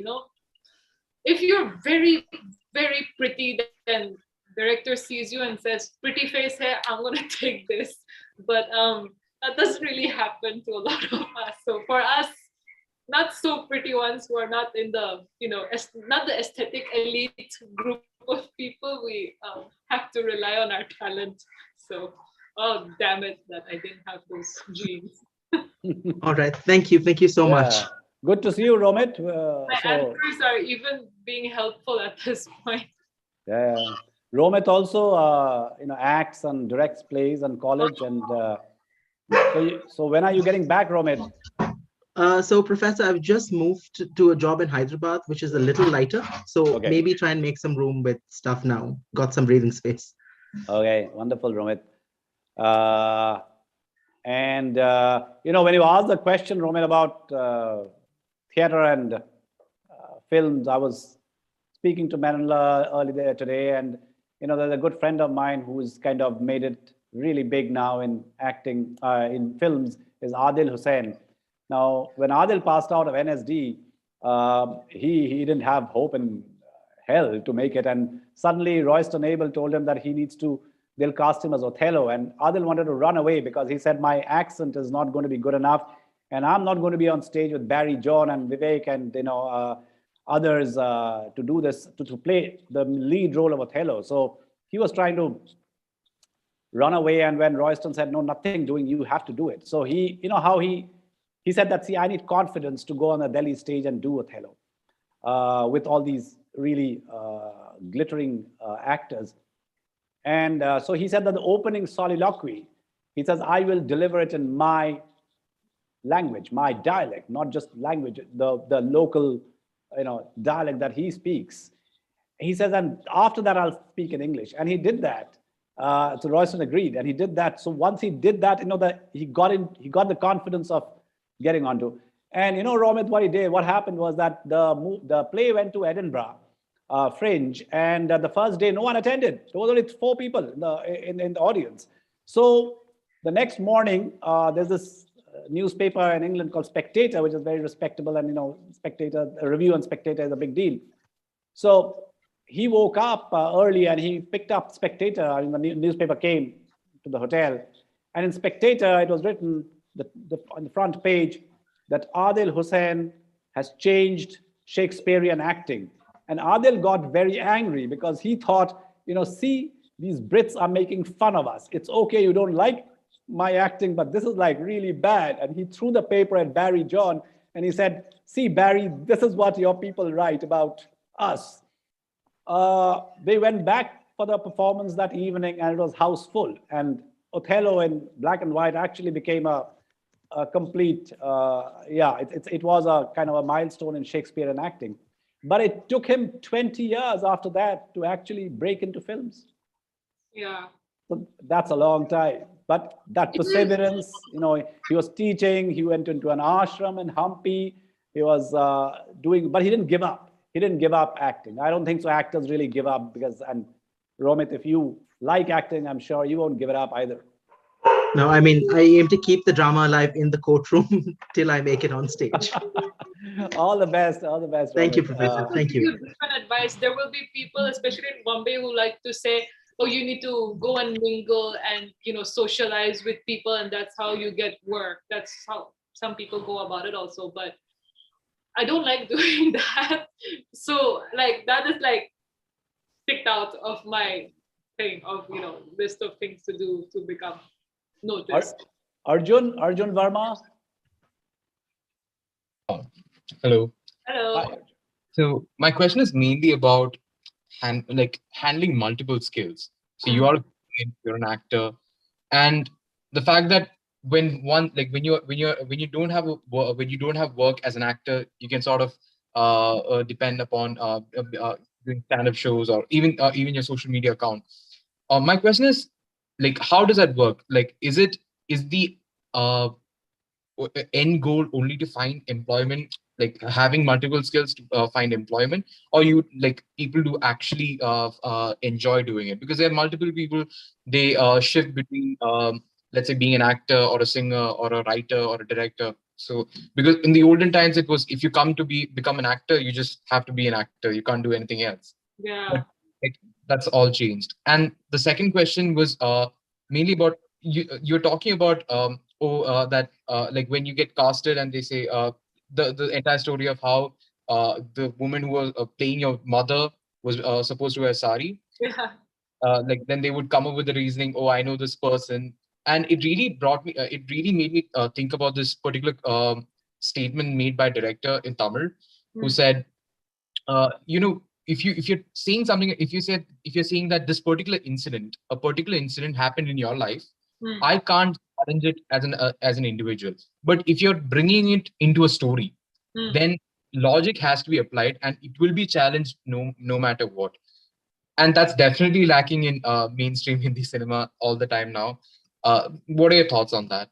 If you're very, very pretty, then director sees you and says, pretty face hair, I'm gonna take this. But that doesn't really happen to a lot of us. So for us, not so pretty ones who are not in the, not the aesthetic elite group of people, we have to rely on our talent. So, oh, damn it, that I didn't have those genes. All right. Thank you. Thank you so much. Good to see you, Romit. My answers are even being helpful at this point. Yeah. Romit also, acts and directs plays in college. And so when are you getting back, Romit? So, Professor, I've just moved to a job in Hyderabad, which is a little lighter. So maybe try and make some room with stuff now. Got some breathing space. Okay, wonderful, Romit. And when you asked the question, Romit, about theater and films, I was speaking to Manila earlier today, and there's a good friend of mine who's kind of made it really big now in acting in films, is Adil Hussain. Now, when Adil passed out of NSD, he didn't have hope in hell to make it, and suddenly Royston Abel told him that they'll cast him as Othello, and Adil wanted to run away because he said, my accent is not going to be good enough, and I'm not going to be on stage with Barry John and Vivek and others to do this, to play the lead role of Othello. So he was trying to run away, and when Royston said, no, nothing doing, you have to do it. So he said that, see, I need confidence to go on the Delhi stage and do Othello with all these really glittering actors. And so he said that the opening soliloquy, he says, I will deliver it in my language, my dialect, not just language, the local dialect that he speaks. He says, and after that, I'll speak in English. And he did that. So Royston agreed, and he did that. So once he did that, he got the confidence of getting onto. And Romit, what happened was that the play went to Edinburgh Fringe, and the first day no one attended. There was only 4 people in the audience. So the next morning, there's this newspaper in England called Spectator, which is very respectable, and Spectator, a review on Spectator is a big deal. So he woke up early and he picked up Spectator. The newspaper came to the hotel, And in Spectator, it was written on the front page that Adil Hussain has changed Shakespearean acting. And Adil got very angry because he thought, see, these Brits are making fun of us. It's okay, you don't like my acting, but this is like really bad. And he threw the paper at Barry John and he said, see, Barry, this is what your people write about us. They went back for the performance that evening and it was house full. And Othello in black and white actually became a complete, it was a kind of a milestone in Shakespearean acting. But it took him 20 years after that to actually break into films. Yeah. So that's a long time. But that perseverance, he was teaching, he went into an ashram in Hampi, he was but he didn't give up. He didn't give up acting. I don't think so actors really give up because, and Romit, if you like acting, I'm sure you won't give it up either. No, I mean, I aim to keep the drama alive in the courtroom till I make it on stage. All the best, all the best. Thank Romit. you, Professor. Thank you. Different advice. There will be people, especially in Bombay, who like to say, oh, you need to go and mingle and, socialize with people, and that's how you get work. That's how some people go about it also. But I don't like doing that. So that is picked out of my thing of, list of things to do to become noticed. Arjun Verma. Hello. Hello. Hi. So my question is mainly about handling multiple skills. So you're an actor, and the fact that when you don't have work as an actor, you can sort of depend upon doing stand-up shows or even your social media account. My question is, how does that work? Is the end goal only to find employment, having multiple skills to find employment, or people do actually enjoy doing it? Because there are multiple people, they shift between let's say being an actor or a singer or a writer or a director. So because in the olden times it was, if you come to become an actor, you just have to be an actor, you can't do anything else. Yeah. But that's all changed. And the second question was mainly about you're talking about that when you get casted and they say the entire story of how the woman who was playing your mother was supposed to wear sari. Yeah. Then they would come up with the reasoning, oh, I know this person. And it really made me think about this particular statement made by a director in Tamil who said, if you're saying something, if you're saying that a particular incident happened in your life, I can't challenge it as an individual. But if you're bringing it into a story, then logic has to be applied, and it will be challenged no matter what. And that's definitely lacking in mainstream Hindi cinema all the time now. What are your thoughts on that?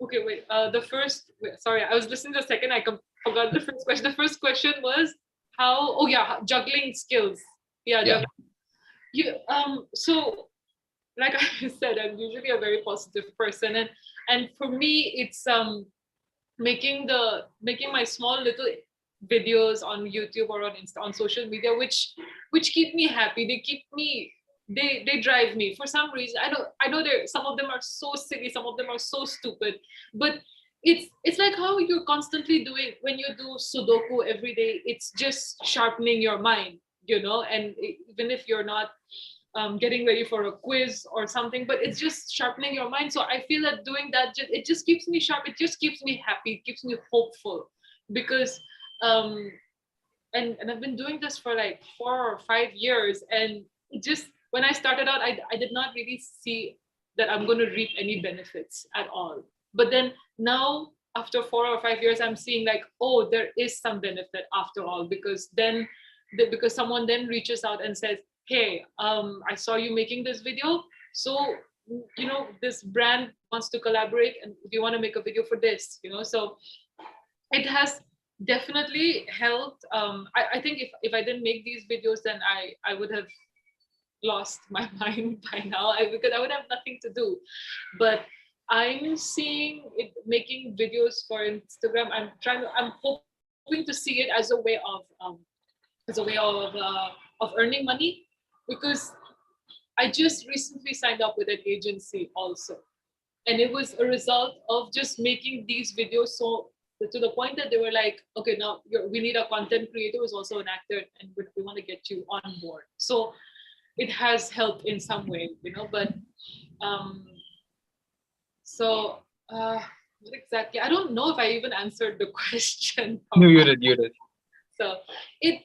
Okay, wait. Sorry, I was listening to the second. I forgot the first question. The first question was how? Oh yeah, juggling skills. Yeah. So like I said, I'm usually a very positive person, and for me, it's making my small little videos on YouTube or on social media, which keep me happy. They drive me for some reason. I know some of them are so silly, some of them are so stupid, but it's like how you're constantly doing when you do Sudoku every day. It's just sharpening your mind, and even if you're not getting ready for a quiz or something, but it's just sharpening your mind. So I feel that doing that, it just keeps me sharp. It just keeps me happy. It keeps me hopeful, because and I've been doing this for like 4 or 5 years, and it just, when I started out, I did not really see that I'm going to reap any benefits at all. But then now, after 4 or 5 years, I'm seeing like, oh, there is some benefit after all, because someone then reaches out and says, hey, I saw you making this video. So, this brand wants to collaborate, and do you want to make a video for this? So it has definitely helped. I think if I didn't make these videos, then I would have lost my mind by now, because I would have nothing to do. But I'm seeing it, making videos for Instagram. I'm hoping to see it as a way of earning money, because I just recently signed up with an agency also. And it was a result of just making these videos so to the point that they were like, okay, now we need a content creator who's also an actor, and we want to get you on board. So it has helped in some way, but um, so what exactly? I don't know if I even answered the question. No, you did. You did. So it,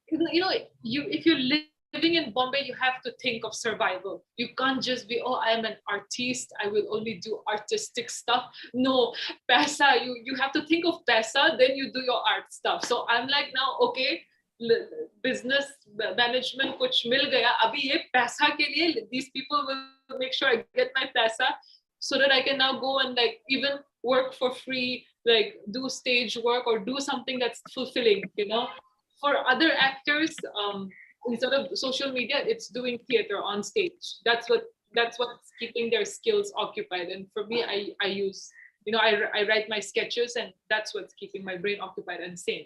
if you're living in Bombay, you have to think of survival. You can't just be, oh, I'm an artist, I will only do artistic stuff. No, paisa, you have to think of paisa, then you do your art stuff. So I'm like, now, okay, business management kuch mil gaya. Abhi ye paisa ke liye, these people will make sure I get my paisa so that I can now go and like even work for free, like do stage work or do something that's fulfilling, For other actors, instead of social media, it's doing theater on stage. That's what's keeping their skills occupied. And for me, I use, I write my sketches, and that's what's keeping my brain occupied and sane.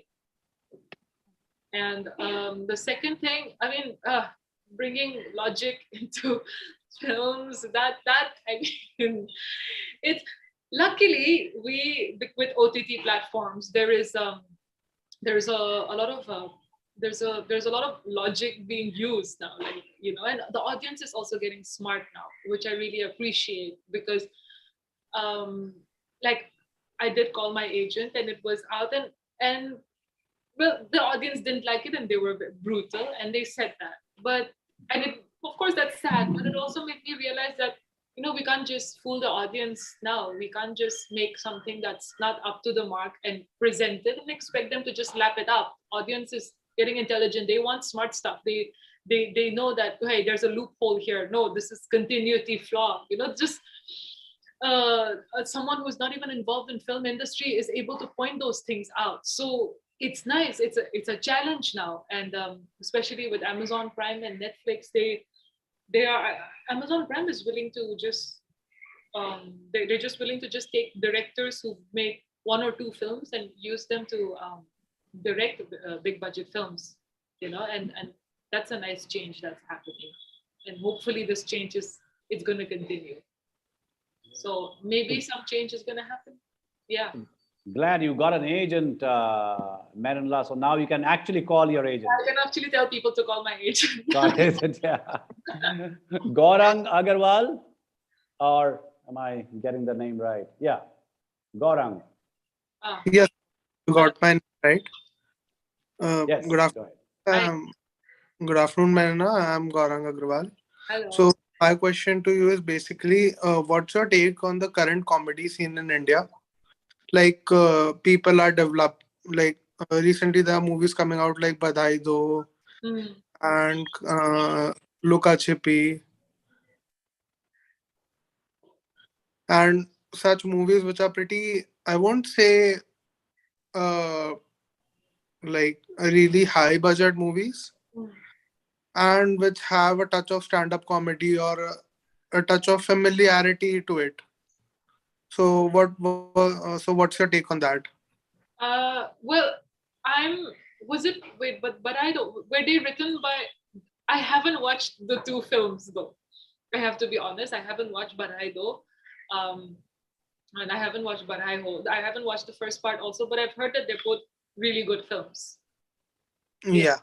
And the second thing, I mean, bringing logic into films, that I mean, it's luckily with OTT platforms there's a lot of there's a lot of logic being used now, like, and the audience is also getting smart now, which I really appreciate, because like I did call my agent and it was out, and well, the audience didn't like it and they were a bit brutal and they said that. But and it, of course, that's sad, but it also made me realize that we can't just fool the audience now. We can't just make something that's not up to the mark and present it and expect them to just lap it up. Audience is getting intelligent. They want smart stuff. They know that, hey, there's a loophole here. No, this is continuity flaw. Just someone who's not even involved in film industry is able to point those things out. So it's nice. It's a challenge now, and especially with Amazon Prime and Netflix, they are Amazon Prime is willing to just they're just willing to just take directors who make one or two films and use them to direct big budget films, and that's a nice change that's happening, and hopefully this change it's going to continue. So maybe some change is going to happen. Yeah. Glad you got an agent, Marinla. So now you can actually call your agent. I can actually tell people to call my agent. Got it, yeah. Gaurang Agarwal, or am I getting the name right? Yeah, Gaurang. Yes, you got my name right. Yes, Good afternoon. go ahead. Good afternoon, Marina. I'm Gaurang Agrawal. Hello. So my question to you is basically, what's your take on the current comedy scene in India? Like people are developed, like recently there are movies coming out like Badhai Do and Luka Chippy and such movies which are pretty, I won't say like really high budget movies, and which have a touch of stand-up comedy or a touch of familiarity to it. So so what's your take on that? Well, but I don't. Were they written by? I haven't watched the two films though. I have to be honest. I haven't watched Badhai Do, and I haven't watched Badhai Ho. I haven't watched the first part also, but I've heard that they're both really good films. Yeah.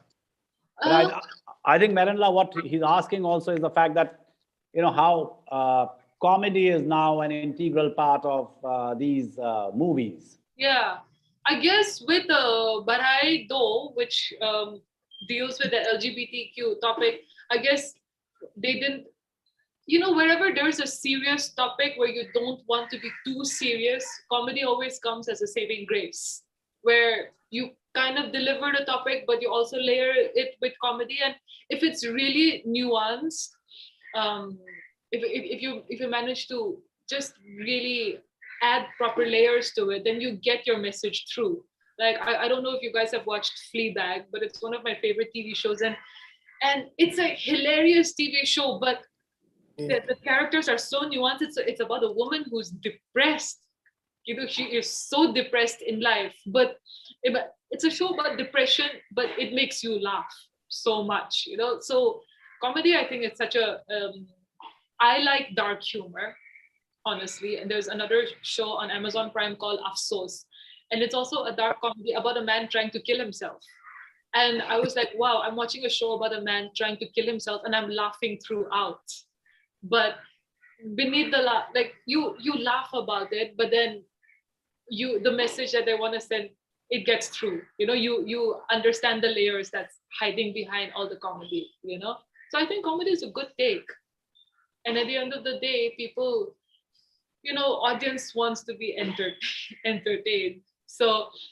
But I think Marinla, what he's asking also is the fact that how comedy is now an integral part of these movies. Yeah, I guess with Badhai Do, which deals with the LGBTQ topic, I guess they didn't. Wherever there's a serious topic where you don't want to be too serious, comedy always comes as a saving grace, where you kind of deliver the topic, but you also layer it with comedy. And if it's really nuanced, if you manage to just really add proper layers to it, then you get your message through. Like I don't know if you guys have watched Fleabag, but it's one of my favorite TV shows, and it's a hilarious TV show, but the characters are so nuanced. It's about a woman who's depressed. She is so depressed in life, but it's a show about depression, but it makes you laugh so much. So comedy, I think it's such a, I like dark humor, honestly. And there's another show on Amazon Prime called Afsos. And it's also a dark comedy about a man trying to kill himself. And I was like, wow, I'm watching a show about a man trying to kill himself and I'm laughing throughout. But beneath the laugh, like you laugh about it, but then the message that they want to send, it gets through. You understand the layers that's hiding behind all the comedy, So I think comedy is a good take. And at the end of the day, people, audience wants to be entertained. So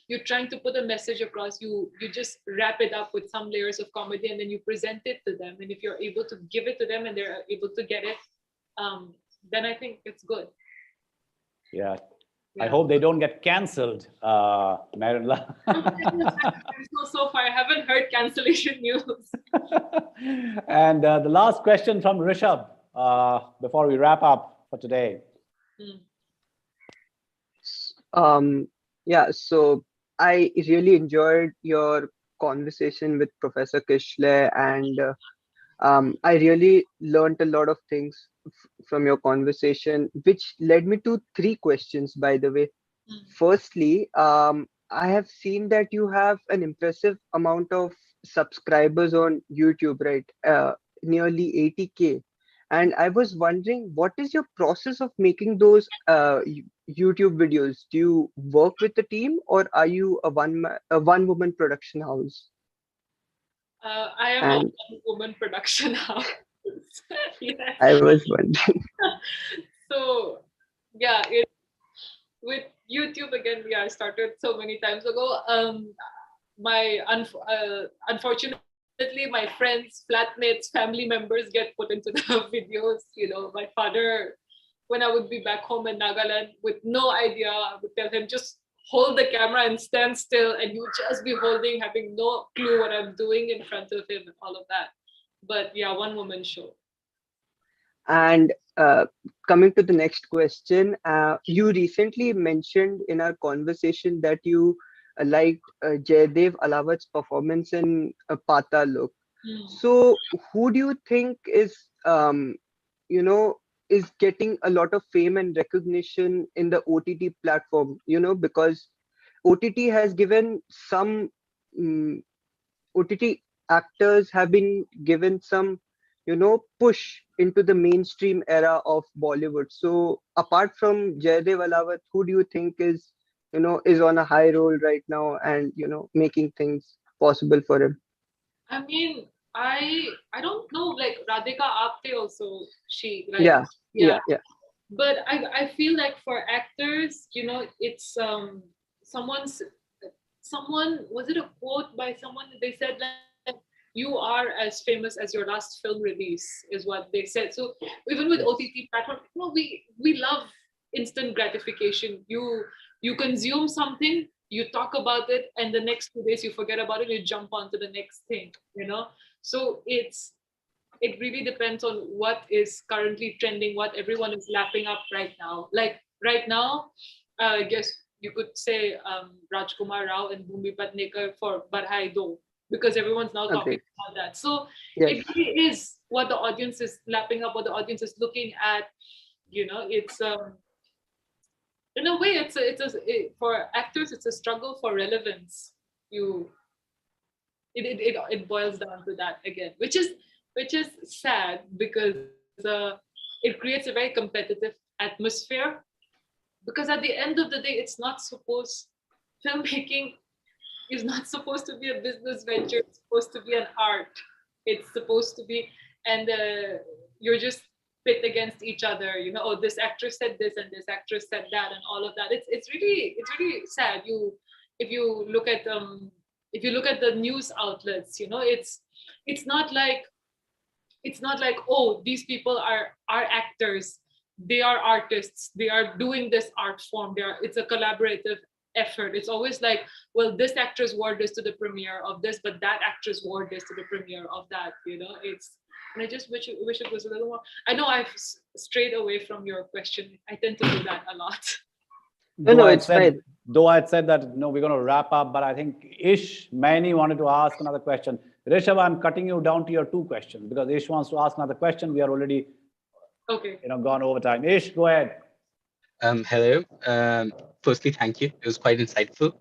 you're trying to put a message across, you just wrap it up with some layers of comedy and then you present it to them. And if you're able to give it to them and they're able to get it, then I think it's good. Yeah. I hope they don't get cancelled, Marinla. So far, I haven't heard cancellation news. And the last question from Rishabh before we wrap up for today. Yeah, so I really enjoyed your conversation with Professor Kishle, and I really learned a lot of things from your conversation, which led me to 3 questions, by the way. Firstly, I have seen that you have an impressive amount of subscribers on YouTube, right? Nearly 80K. And I was wondering, what is your process of making those YouTube videos? Do you work with a team or are you a one-woman production house? I am a one-woman production house. Yeah. I was wondering. So, yeah, with YouTube again, I started so many times ago. Unfortunately, my friends, flatmates, family members get put into the videos. My father, when I would be back home in Nagaland with no idea, I would tell him, just hold the camera and stand still, and you just be holding, having no clue what I'm doing in front of him and all of that. But yeah, one-woman show. And coming to the next question, you recently mentioned in our conversation that you liked Jaydev Alawat's performance in Pata Look. So who do you think is, is getting a lot of fame and recognition in the OTT platform? Because OTT has given some OTT actors have been given some push into the mainstream era of Bollywood. So apart from Jaydev Alawat, who do you think is on a high roll right now and making things possible for him? I mean, I don't know, like Radhika Apte also, she, right? Yeah. But I feel like for actors, it's someone, was it a quote by someone? They said that you are as famous as your last film release, is what they said. So even with OTT platform, we love instant gratification. You consume something, you talk about it, and the next 2 days you forget about it, you jump on to the next thing, So it really depends on what is currently trending, what everyone is lapping up right now. Like right now, I guess you could say Rajkumar Rao and Bhumi Patnekar for Badhai Do, because everyone's now talking about that. So it really is what the audience is lapping up, what the audience is looking at. It's in a way, for actors, it's a struggle for relevance. It boils down to that again, which is sad, because it creates a very competitive atmosphere. Because at the end of the day, filmmaking is not supposed to be a business venture. It's supposed to be an art. It's supposed to be, and you're just pit against each other. This actress said this and this actress said that and all of that. It's really sad. If you look at the news outlets, it's not like oh, these people are actors, they are artists, they are doing this art form, it's a collaborative effort. It's always like, well, this actress wore this to the premiere of this, but that actress wore this to the premiere of that. And I just wish it was a little more. I know I've strayed away from your question. I tend to do that a lot. No, it's fine. Though I had said that we're going to wrap up, but I think Many wanted to ask another question. Rishabh, I'm cutting you down to your 2 questions because Ish wants to ask another question. We are already Okay. gone over time. Ish, go ahead. Hello. Firstly, thank you. It was quite insightful.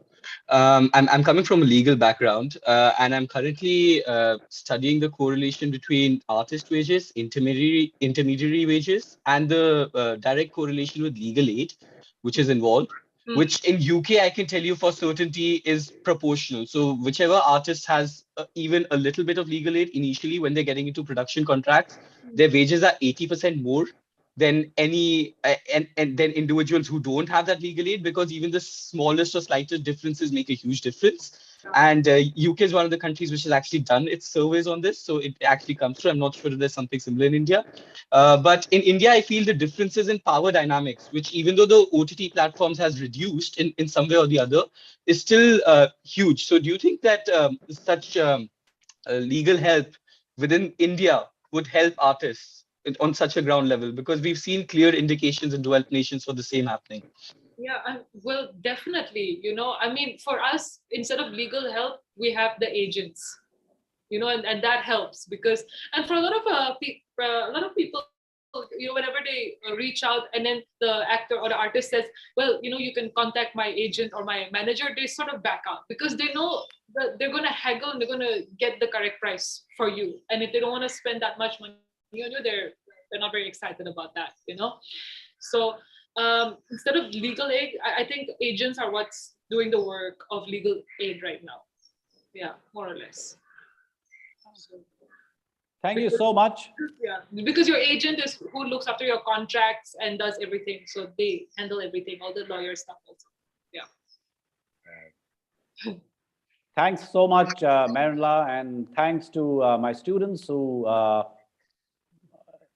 I'm coming from a legal background, and I'm currently studying the correlation between artist wages, intermediary wages, and the direct correlation with legal aid, which is involved. Which in UK I can tell you for certainty is proportional. So whichever artist has even a little bit of legal aid initially when they're getting into production contracts, their wages are 80% more than any and then individuals who don't have that legal aid, because even the smallest or slightest differences make a huge difference. And UK is one of the countries which has actually done its surveys on this, so it actually comes through. I'm not sure if there's something similar in India, but in India I feel the differences in power dynamics, which even though the OTT platforms has reduced in some way or the other, is still huge. So do you think that such legal help within India would help artists on such a ground level? Because we've seen clear indications in developed nations for the same happening. Yeah, well, definitely. I mean, for us, instead of legal help, we have the agents. And that helps because, and for a lot of people, whenever they reach out and then the actor or the artist says, well, you can contact my agent or my manager, they sort of back out because they know that they're going to haggle and they're going to get the correct price for you. And if they don't want to spend that much money on you, they're not very excited about that, So instead of legal aid, I think agents are what's doing the work of legal aid right now. Yeah, more or less. Thank you so much. Yeah, because your agent is who looks after your contracts and does everything. So they handle everything, all the lawyer stuff also. Yeah. Thanks so much, Marinla, and thanks to my students who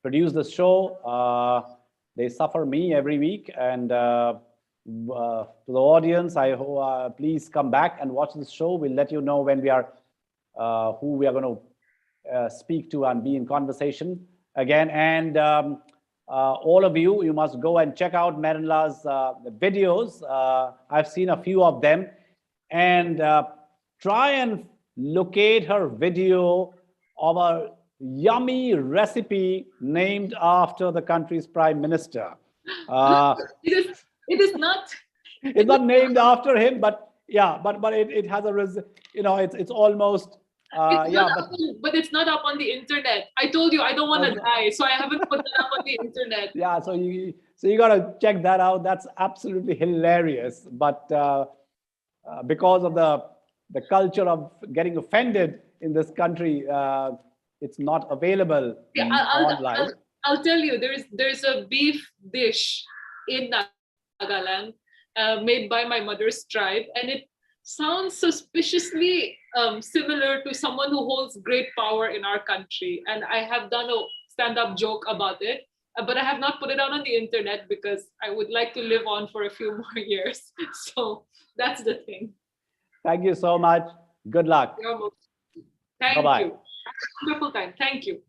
produce this show. They suffer me every week, and to the audience, I hope please come back and watch this show. We'll let you know when we are who we are going to speak to and be in conversation again. And all of you must go and check out Marinla's videos. I've seen a few of them, and try and locate her video of a yummy recipe named after the country's prime minister. It is not. It's not named after him, but yeah, but it has a it's almost. But it's not up on the internet. I told you I don't want to die, so I haven't put it up on the internet. Yeah, so you gotta check that out. That's absolutely hilarious. But because of the culture of getting offended in this country, it's not available online. I'll tell you, there's a beef dish in Nagaland made by my mother's tribe, and it sounds suspiciously similar to someone who holds great power in our country. And I have done a stand-up joke about it, but I have not put it out on the internet because I would like to live on for a few more years. So that's the thing. Thank you so much. Good luck. Thank Bye-bye. you. Wonderful time. Thank you.